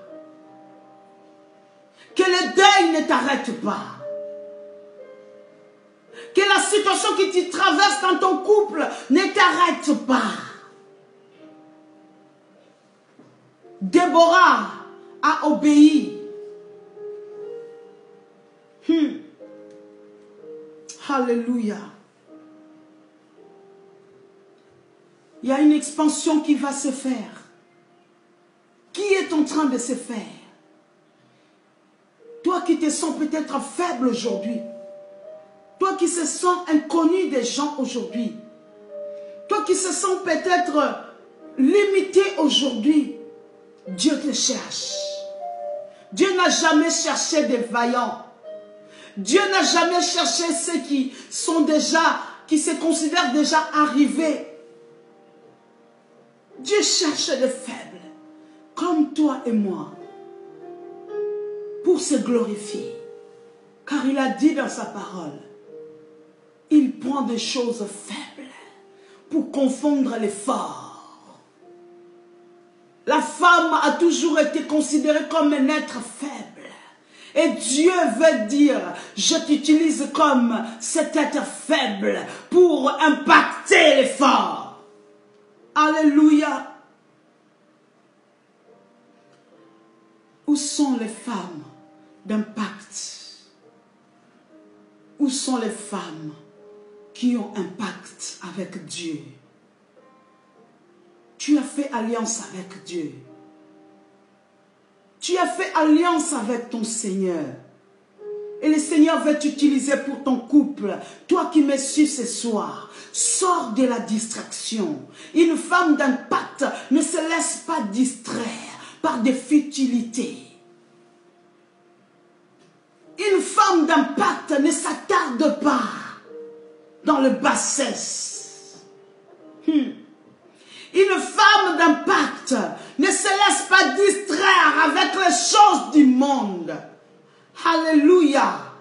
Que le deuil ne t'arrête pas. Que la situation qui te traverse dans ton couple ne t'arrête pas. Déborah a obéi. Alléluia. Il y a une expansion qui va se faire. Qui est en train de se faire? Toi qui te sens peut-être faible aujourd'hui. Toi qui se sens inconnu des gens aujourd'hui. Toi qui se sens peut-être limité aujourd'hui. Dieu te cherche. Dieu n'a jamais cherché des vaillants. Dieu n'a jamais cherché ceux qui se considèrent déjà arrivés. Dieu cherche les faibles, comme toi et moi, pour se glorifier. Car il a dit dans sa parole, il prend des choses faibles pour confondre les forts. La femme a toujours été considérée comme un être faible. Et Dieu veut dire, je t'utilise comme cet être faible pour impacter les forts. Alléluia. Où sont les femmes d'impact? Où sont les femmes qui ont impact avec Dieu? Tu as fait alliance avec Dieu. Tu as fait alliance avec ton Seigneur. Et le Seigneur veut t'utiliser pour ton couple. Toi qui me suis ce soir, sors de la distraction. Une femme d'impact ne se laisse pas distraire par des futilités. Une femme d'impact ne s'attarde pas dans le bassesse. Une femme d'impact ne se laisse pas distraire avec les choses du monde. Alléluia.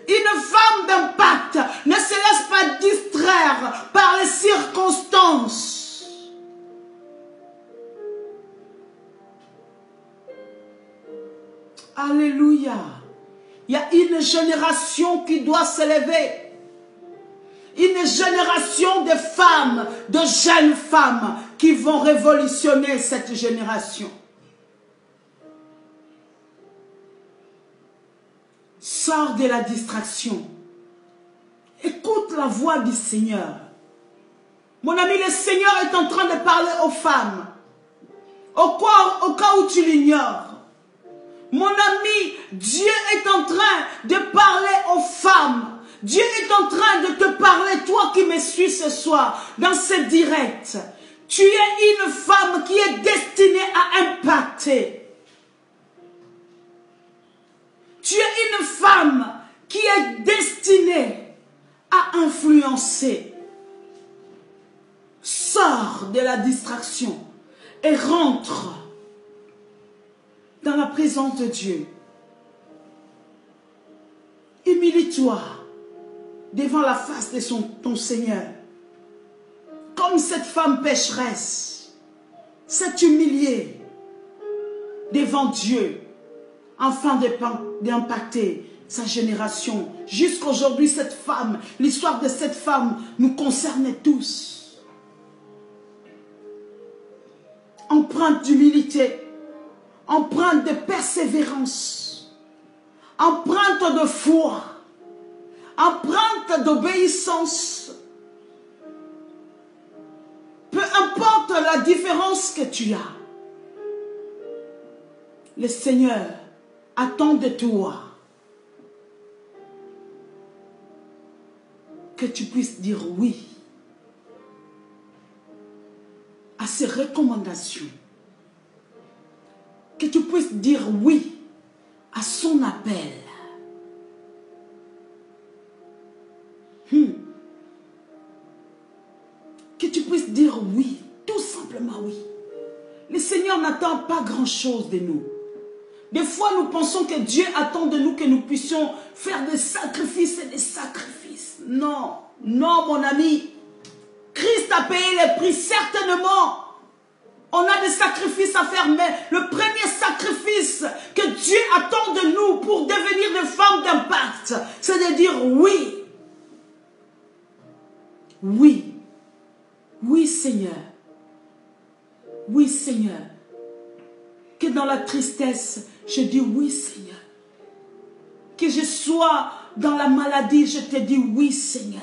Une femme d'impact ne se laisse pas distraire par les circonstances. Alléluia. Il y a une génération qui doit s'élever. Une génération de femmes, de jeunes femmes qui vont révolutionner cette génération. Sors de la distraction. Écoute la voix du Seigneur. Mon ami, le Seigneur est en train de parler aux femmes. Au cas où tu l'ignores. Mon ami, Dieu est en train de parler aux femmes. Dieu est en train de te parler, toi qui me suis ce soir, dans ce direct. Tu es une femme qui est destinée à impacter. Tu es une femme qui est destinée à influencer. Sors de la distraction et rentre dans la présence de Dieu. Humilie-toi devant la face de ton Seigneur. Comme cette femme pécheresse s'est humiliée devant Dieu afin d'impacter sa génération. Jusqu'aujourd'hui, cette femme, l'histoire de cette femme nous concerne tous. Empreinte d'humilité, empreinte de persévérance, empreinte de foi, empreinte d'obéissance. Peu importe la différence que tu as, le Seigneur attend de toi que tu puisses dire oui à ses recommandations, que tu puisses dire oui à son appel. Que tu puisses dire oui, tout simplement oui. Le Seigneur n'attend pas grand-chose de nous. Des fois, nous pensons que Dieu attend de nous que nous puissions faire des sacrifices et des sacrifices. Non, non, mon ami. Christ a payé le prix, certainement. On a des sacrifices à faire, mais le premier sacrifice que Dieu attend de nous pour devenir des femmes d'impact, c'est de dire oui. Oui. Oui, Seigneur. Oui, Seigneur. Que dans la tristesse, je dis oui, Seigneur. Que je sois dans la maladie, je te dis oui, Seigneur.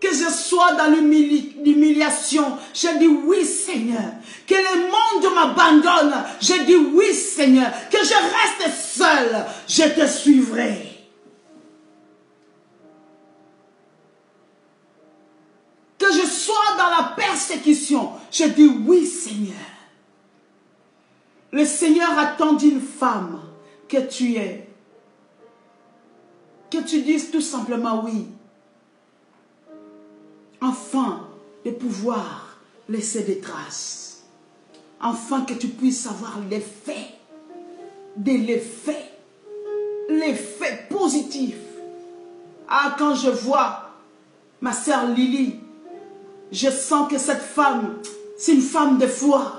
Que je sois dans l'humiliation, je dis oui, Seigneur. Que le monde m'abandonne, je dis oui, Seigneur. Que je reste seul, je te suivrai. Que je sois dans la persécution, je dis oui, Seigneur. Le Seigneur attend d'une femme que tu es. Que tu dises tout simplement oui. Afin de pouvoir laisser des traces. Afin que tu puisses avoir l'effet positif. Ah, quand je vois ma sœur Lily, je sens que cette femme, c'est une femme de foi.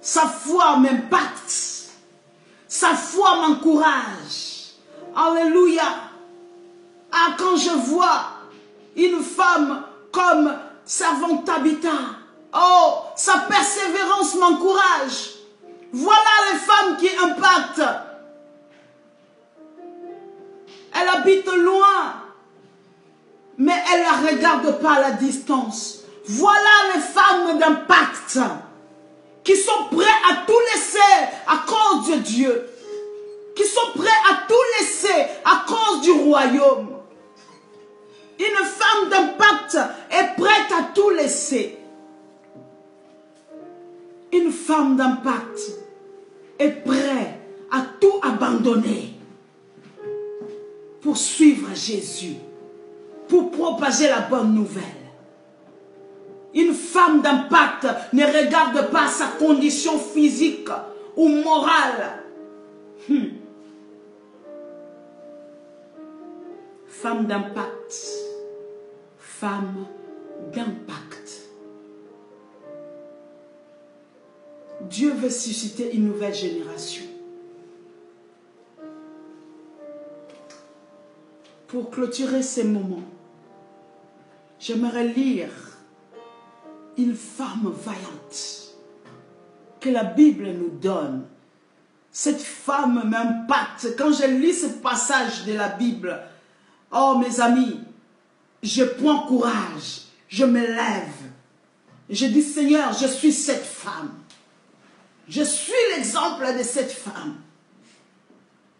Sa foi m'impacte. Sa foi m'encourage. Alléluia. Ah, quand je vois une femme comme servante Tabitha, oh, sa persévérance m'encourage. Voilà les femmes qui impactent. Elle habite loin, mais elle ne la regarde pas à la distance. Voilà les femmes d'impact qui sont prêtes à tout laisser à cause de Dieu. Qui sont prêts à tout laisser à cause du royaume. Une femme d'impact est prête à tout laisser. Une femme d'impact est prête à tout abandonner pour suivre Jésus, pour propager la bonne nouvelle. Une femme d'impact ne regarde pas sa condition physique ou morale. Femme d'impact. Femme d'impact. Dieu veut susciter une nouvelle génération. Pour clôturer ces moments, j'aimerais lire une femme vaillante que la Bible nous donne. Cette femme m'impacte. Quand je lis ce passage de la Bible, oh mes amis, je prends courage, je me lève. Je dis Seigneur, je suis cette femme. Je suis l'exemple de cette femme.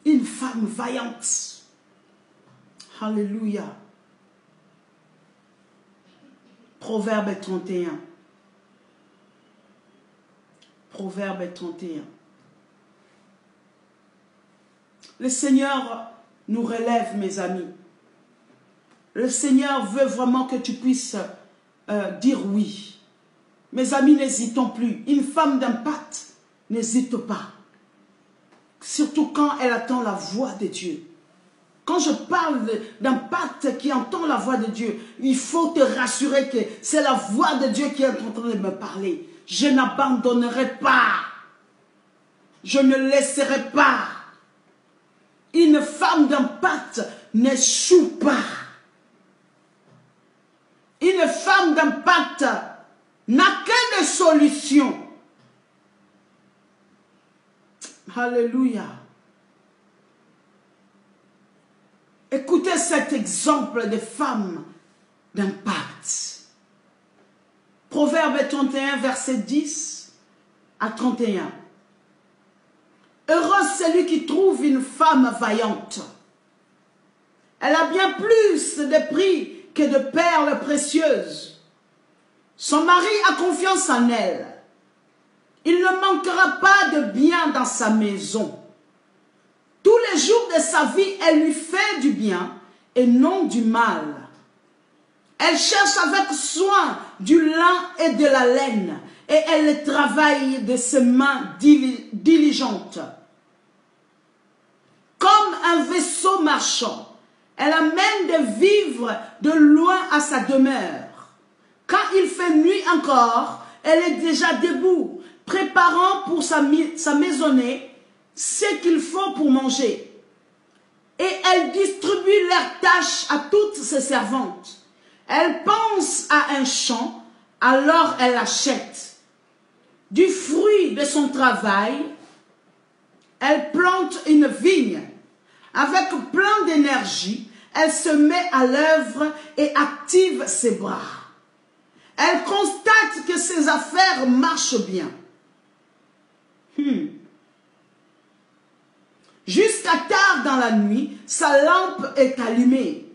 Une femme vaillante. Alléluia. Proverbe 31. Proverbe 31. Le Seigneur nous relève, mes amis. Le Seigneur veut vraiment que tu puisses dire oui. Mes amis, n'hésitons plus. Une femme d'impact, n'hésite pas. Surtout quand elle attend la voix de Dieu. Quand je parle d'impact qui entend la voix de Dieu, il faut te rassurer que c'est la voix de Dieu qui est en train de me parler. Je n'abandonnerai pas. Je ne laisserai pas. Une femme d'impact n'échoue pas. Une femme d'impact n'a qu'une solution. Alléluia. Écoutez cet exemple de femme d'impact. Proverbe 31, verset 10 à 31. Heureux celui qui trouve une femme vaillante. Elle a bien plus de prix que de perles précieuses. Son mari a confiance en elle. Il ne manquera pas de bien dans sa maison. Tous les jours de sa vie, elle lui fait du bien et non du mal. Elle cherche avec soin du lin et de la laine. et elle travaille de ses mains diligentes. Comme un vaisseau marchand, elle amène des vivres de loin à sa demeure. Quand il fait nuit encore, elle est déjà debout, préparant pour sa maisonnée ce qu'il faut pour manger. Et elle distribue leurs tâches à toutes ses servantes. Elle pense à un champ, alors elle achète. Du fruit de son travail, elle plante une vigne. Avec plein d'énergie, elle se met à l'œuvre et active ses bras. Elle constate que ses affaires marchent bien. Jusqu'à tard dans la nuit, sa lampe est allumée.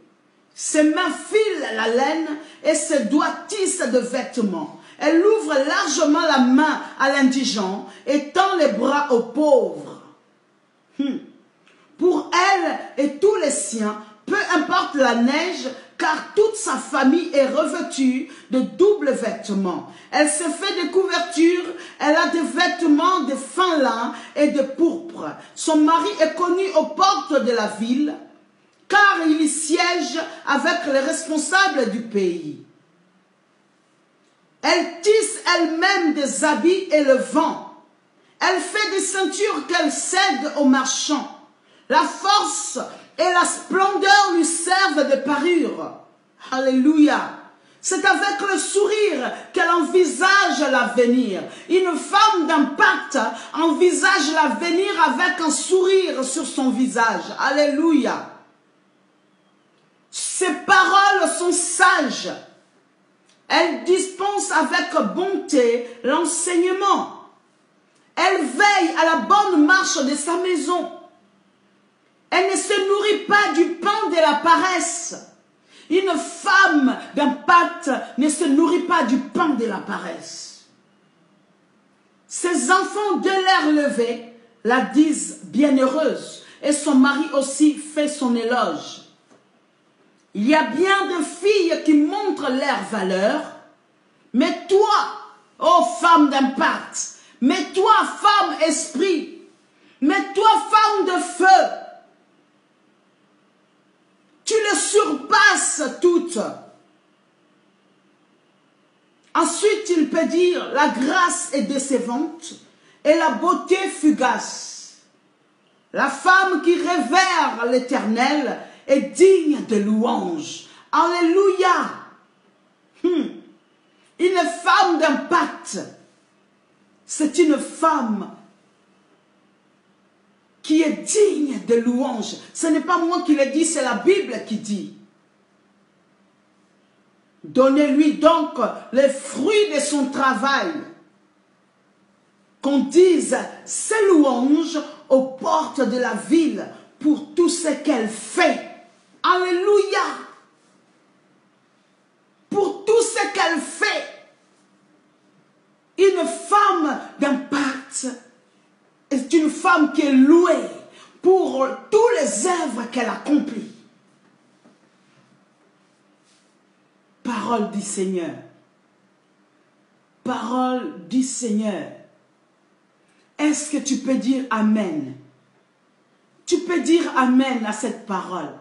Ses mains filent la laine et ses doigts tissent de vêtements. Elle ouvre largement la main à l'indigent et tend les bras aux pauvres. Pour elle et tous les siens, peu importe la neige, car toute sa famille est revêtue de doubles vêtements. Elle se fait des couvertures, elle a des vêtements de fin lin et de pourpre. Son mari est connu aux portes de la ville, car il y siège avec les responsables du pays. Elle tisse elle-même des habits et le vend. Elle fait des ceintures qu'elle cède aux marchands. La force et la splendeur lui servent de parure. Alléluia. C'est avec le sourire qu'elle envisage l'avenir. Une femme d'impact envisage l'avenir avec un sourire sur son visage. Alléluia. Ses paroles sont sages. Elle dispense avec bonté l'enseignement. Elle veille à la bonne marche de sa maison. Elle ne se nourrit pas du pain de la paresse. Une femme d'impact ne se nourrit pas du pain de la paresse. Ses enfants, de l'air levé, la disent bienheureuse. Et son mari aussi fait son éloge. Il y a bien des filles qui montrent leur valeur. Mais toi, ô femme d'impact, mais toi, femme esprit, mais toi, femme de feu, tu les surpasses toutes. Ensuite, il peut dire, la grâce est décevante et la beauté fugace. La femme qui révère l'Éternel est digne de louange. Alléluia. Une femme d'impact, c'est une femme qui est digne de louange. Ce n'est pas moi qui le dis, c'est la Bible qui dit. Donnez-lui donc les fruits de son travail. Qu'on dise ses louanges aux portes de la ville pour tout ce qu'elle fait. Alléluia. Pour tout ce qu'elle fait. Une femme d'impact est une femme qui est louée pour toutes les œuvres qu'elle accomplit. Parole du Seigneur. Parole du Seigneur. Est-ce que tu peux dire Amen? Tu peux dire Amen à cette parole.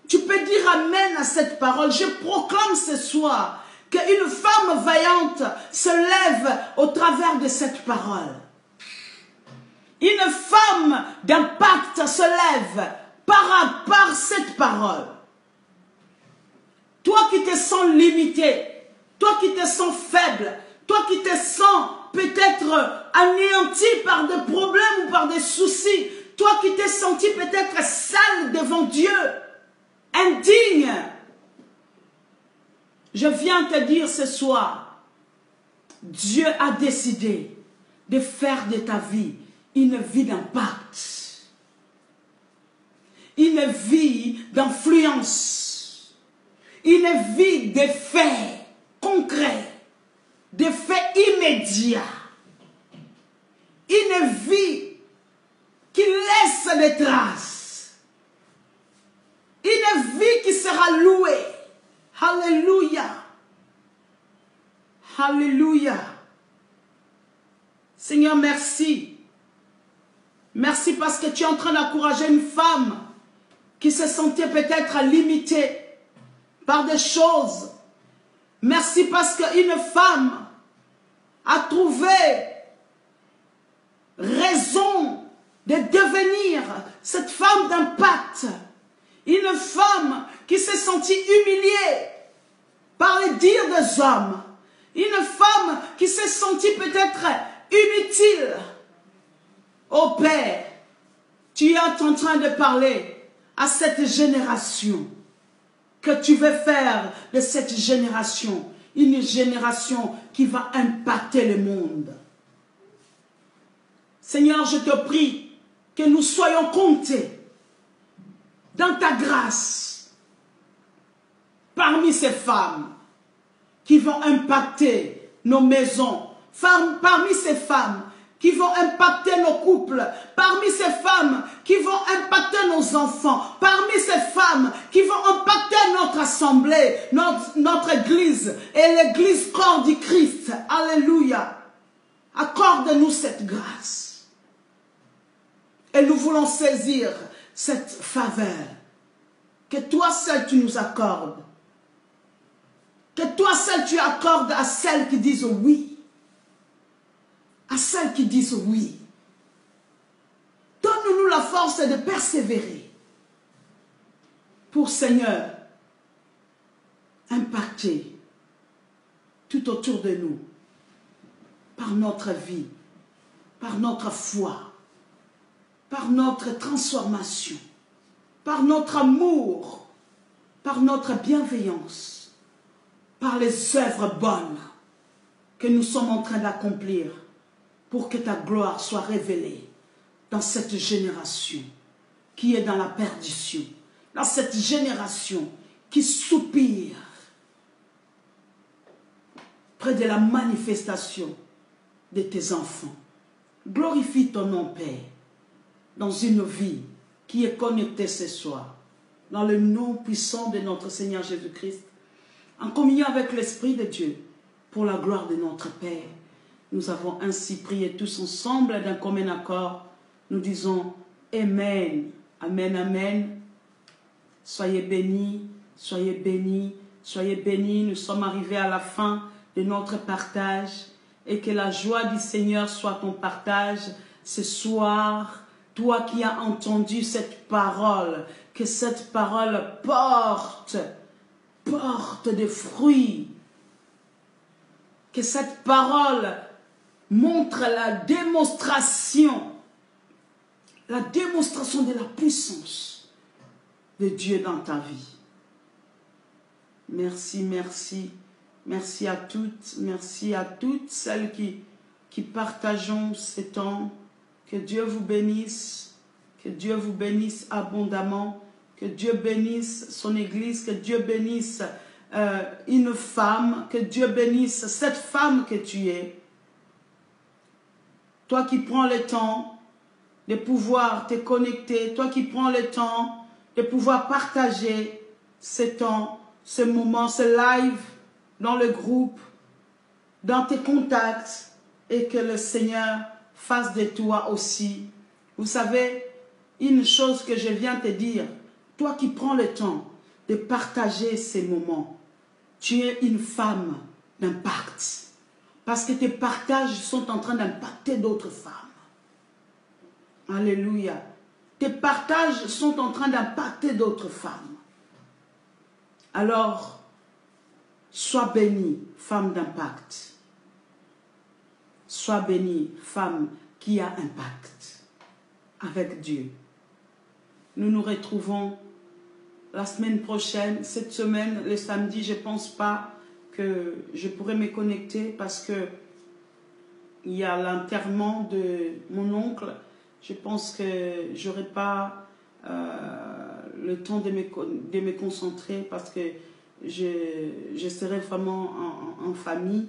Tu peux dire Amen à cette parole. Je proclame ce soir qu'une femme vaillante se lève au travers de cette parole. Une femme d'impact se lève par cette parole. Toi qui te sens limité, toi qui te sens faible, toi qui te sens peut-être anéanti par des problèmes ou par des soucis, toi qui t'es senti peut-être sale devant Dieu, indigne, je viens te dire ce soir, Dieu a décidé de faire de ta vie une vie d'impact, une vie d'influence, une vie d'effets concrets, d'effets immédiats, une vie qui laisse des traces, une vie qui sera louée. Alléluia. Alléluia. Seigneur, merci. Merci parce que tu es en train d'encourager une femme qui se sentait peut-être limitée par des choses. Merci parce qu'une femme a trouvé raison de devenir cette femme d'impact. Une femme qui s'est sentie humiliée par les dires des hommes. Une femme qui s'est sentie peut-être inutile. Oh Père, tu es en train de parler à cette génération. Que tu veux faire de cette génération une génération qui va impacter le monde. Seigneur, je te prie que nous soyons comptés dans ta grâce parmi ces femmes qui vont impacter nos maisons, parmi ces femmes qui vont impacter nos couples, parmi ces femmes qui vont impacter nos enfants, parmi ces femmes qui vont impacter notre assemblée, notre église et l'église corps du Christ. Alléluia. Accorde-nous cette grâce. Et nous voulons saisir cette faveur que toi seul tu nous accordes. Que toi seul tu accordes à celles qui disent oui. À celles qui disent oui. Donne-nous la force de persévérer pour, Seigneur, impacter tout autour de nous par notre vie, par notre foi, par notre transformation, par notre amour, par notre bienveillance, par les œuvres bonnes que nous sommes en train d'accomplir pour que ta gloire soit révélée dans cette génération qui est dans la perdition, dans cette génération qui soupire près de la manifestation de tes enfants. Glorifie ton nom, Père, dans une vie qui est connectée ce soir, dans le nom puissant de notre Seigneur Jésus-Christ, en communion avec l'Esprit de Dieu, pour la gloire de notre Père. Nous avons ainsi prié tous ensemble d'un commun accord. Nous disons Amen, Amen, Amen. Soyez bénis, soyez bénis, soyez bénis. Nous sommes arrivés à la fin de notre partage et que la joie du Seigneur soit ton partage ce soir. Toi qui as entendu cette parole, que cette parole porte des fruits. Que cette parole montre la démonstration de la puissance de Dieu dans ta vie. Merci, merci. Merci à toutes celles qui partageons ce temps. Que Dieu vous bénisse. Que Dieu vous bénisse abondamment. Que Dieu bénisse son Église. Que Dieu bénisse une femme. Que Dieu bénisse cette femme que tu es. Toi qui prends le temps de pouvoir te connecter. Toi qui prends le temps de pouvoir partager ce temps, ce moment, ce live dans le groupe, dans tes contacts, et que le Seigneur fasse de toi aussi. Vous savez, une chose que je viens te dire, toi qui prends le temps de partager ces moments, tu es une femme d'impact. Parce que tes partages sont en train d'impacter d'autres femmes. Alléluia. Tes partages sont en train d'impacter d'autres femmes. Alors, sois bénie, femme d'impact. Sois bénie, femme qui a impact avec Dieu. Nous nous retrouvons la semaine prochaine. Cette semaine, le samedi, je ne pense pas que je pourrais me connecter parce que il y a l'enterrement de mon oncle. Je pense que je n'aurai pas le temps de me concentrer parce que je serai vraiment en famille.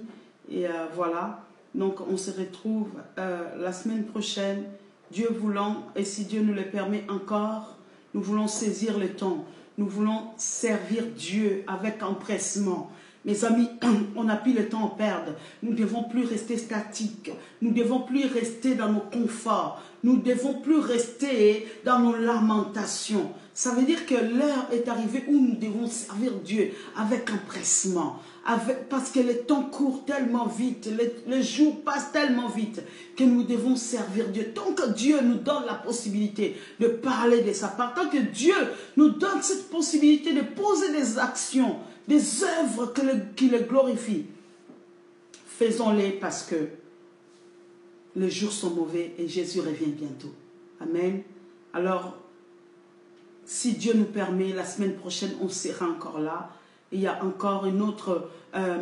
Et voilà. Donc, on se retrouve la semaine prochaine, Dieu voulant, et si Dieu nous le permet encore, nous voulons saisir le temps. Nous voulons servir Dieu avec empressement. Mes amis, on n'a plus le temps à perdre. Nous ne devons plus rester statiques. Nous ne devons plus rester dans nos conforts. Nous ne devons plus rester dans nos lamentations. Ça veut dire que l'heure est arrivée où nous devons servir Dieu avec empressement. Parce que le temps court tellement vite, les jours passent tellement vite que nous devons servir Dieu. Tant que Dieu nous donne la possibilité de parler de sa part, tant que Dieu nous donne cette possibilité de poser des actions, des œuvres qui le glorifient, faisons-les parce que les jours sont mauvais et Jésus revient bientôt. Amen. Alors, si Dieu nous permet, la semaine prochaine, on sera encore là. Il y a encore une autre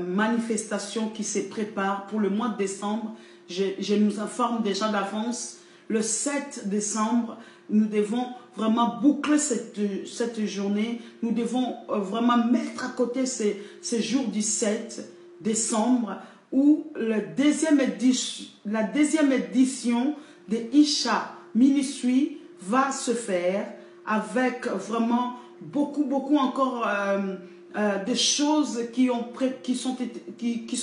manifestation qui se prépare pour le mois de décembre. Je nous informe déjà d'avance. Le 7 décembre, nous devons vraiment boucler cette journée. Nous devons vraiment mettre à côté ces jours du 7 décembre où la deuxième édition de Isha Ministry va se faire avec vraiment beaucoup encore de choses qui sont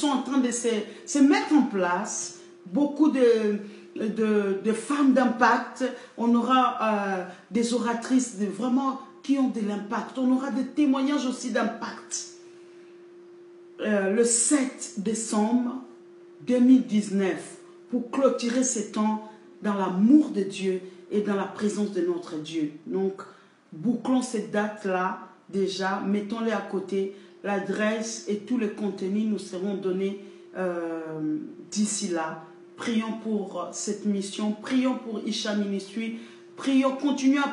en train de se mettre en place. Beaucoup de femmes d'impact. On aura des oratrices vraiment qui ont de l'impact. On aura des témoignages aussi d'impact. Le 7 décembre 2019 pour clôturer ces temps dans l'amour de Dieu et dans la présence de notre Dieu. Donc, bouclons cette date-là déjà, mettons-les à côté. L'adresse et tous les contenus nous seront donnés d'ici là. Prions pour cette mission, prions pour Isha Ministry, continuons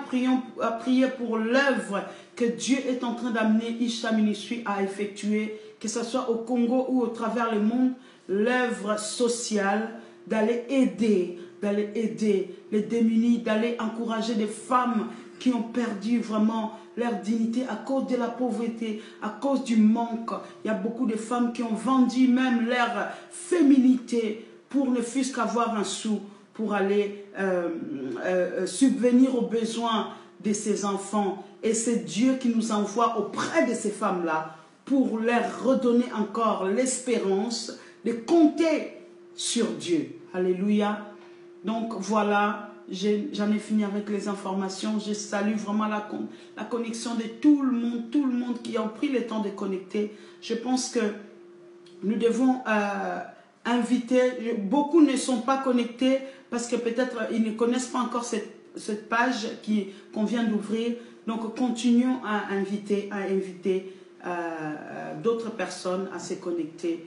à prier pour l'œuvre que Dieu est en train d'amener Isha Ministry à effectuer, que ce soit au Congo ou au travers le monde, l'œuvre sociale, d'aller aider les démunis, d'aller encourager des femmes qui ont perdu vraiment leur dignité à cause de la pauvreté, à cause du manque. Il y a beaucoup de femmes qui ont vendu même leur féminité pour ne fût-ce qu'avoir un sou, pour aller subvenir aux besoins de ces enfants. Et c'est Dieu qui nous envoie auprès de ces femmes-là pour leur redonner encore l'espérance de compter sur Dieu. Alléluia. Donc voilà, j'en ai fini avec les informations. Je salue vraiment la connexion de tout le monde qui a pris le temps de connecter. Je pense que nous devons inviter, beaucoup ne sont pas connectés parce que peut-être ils ne connaissent pas encore cette page qu'on vient d'ouvrir. Donc continuons à inviter d'autres personnes à se connecter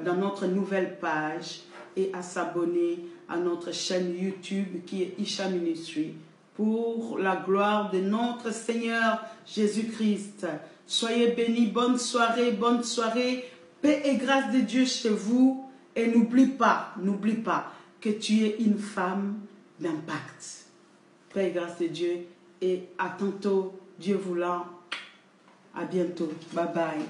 dans notre nouvelle page et à s'abonner à notre chaîne YouTube qui est Isha Ministry pour la gloire de notre Seigneur Jésus-Christ. Soyez bénis, bonne soirée, paix et grâce de Dieu chez vous et n'oublie pas que tu es une femme d'impact. Paix et grâce de Dieu et à tantôt, Dieu voulant. À bientôt. Bye bye.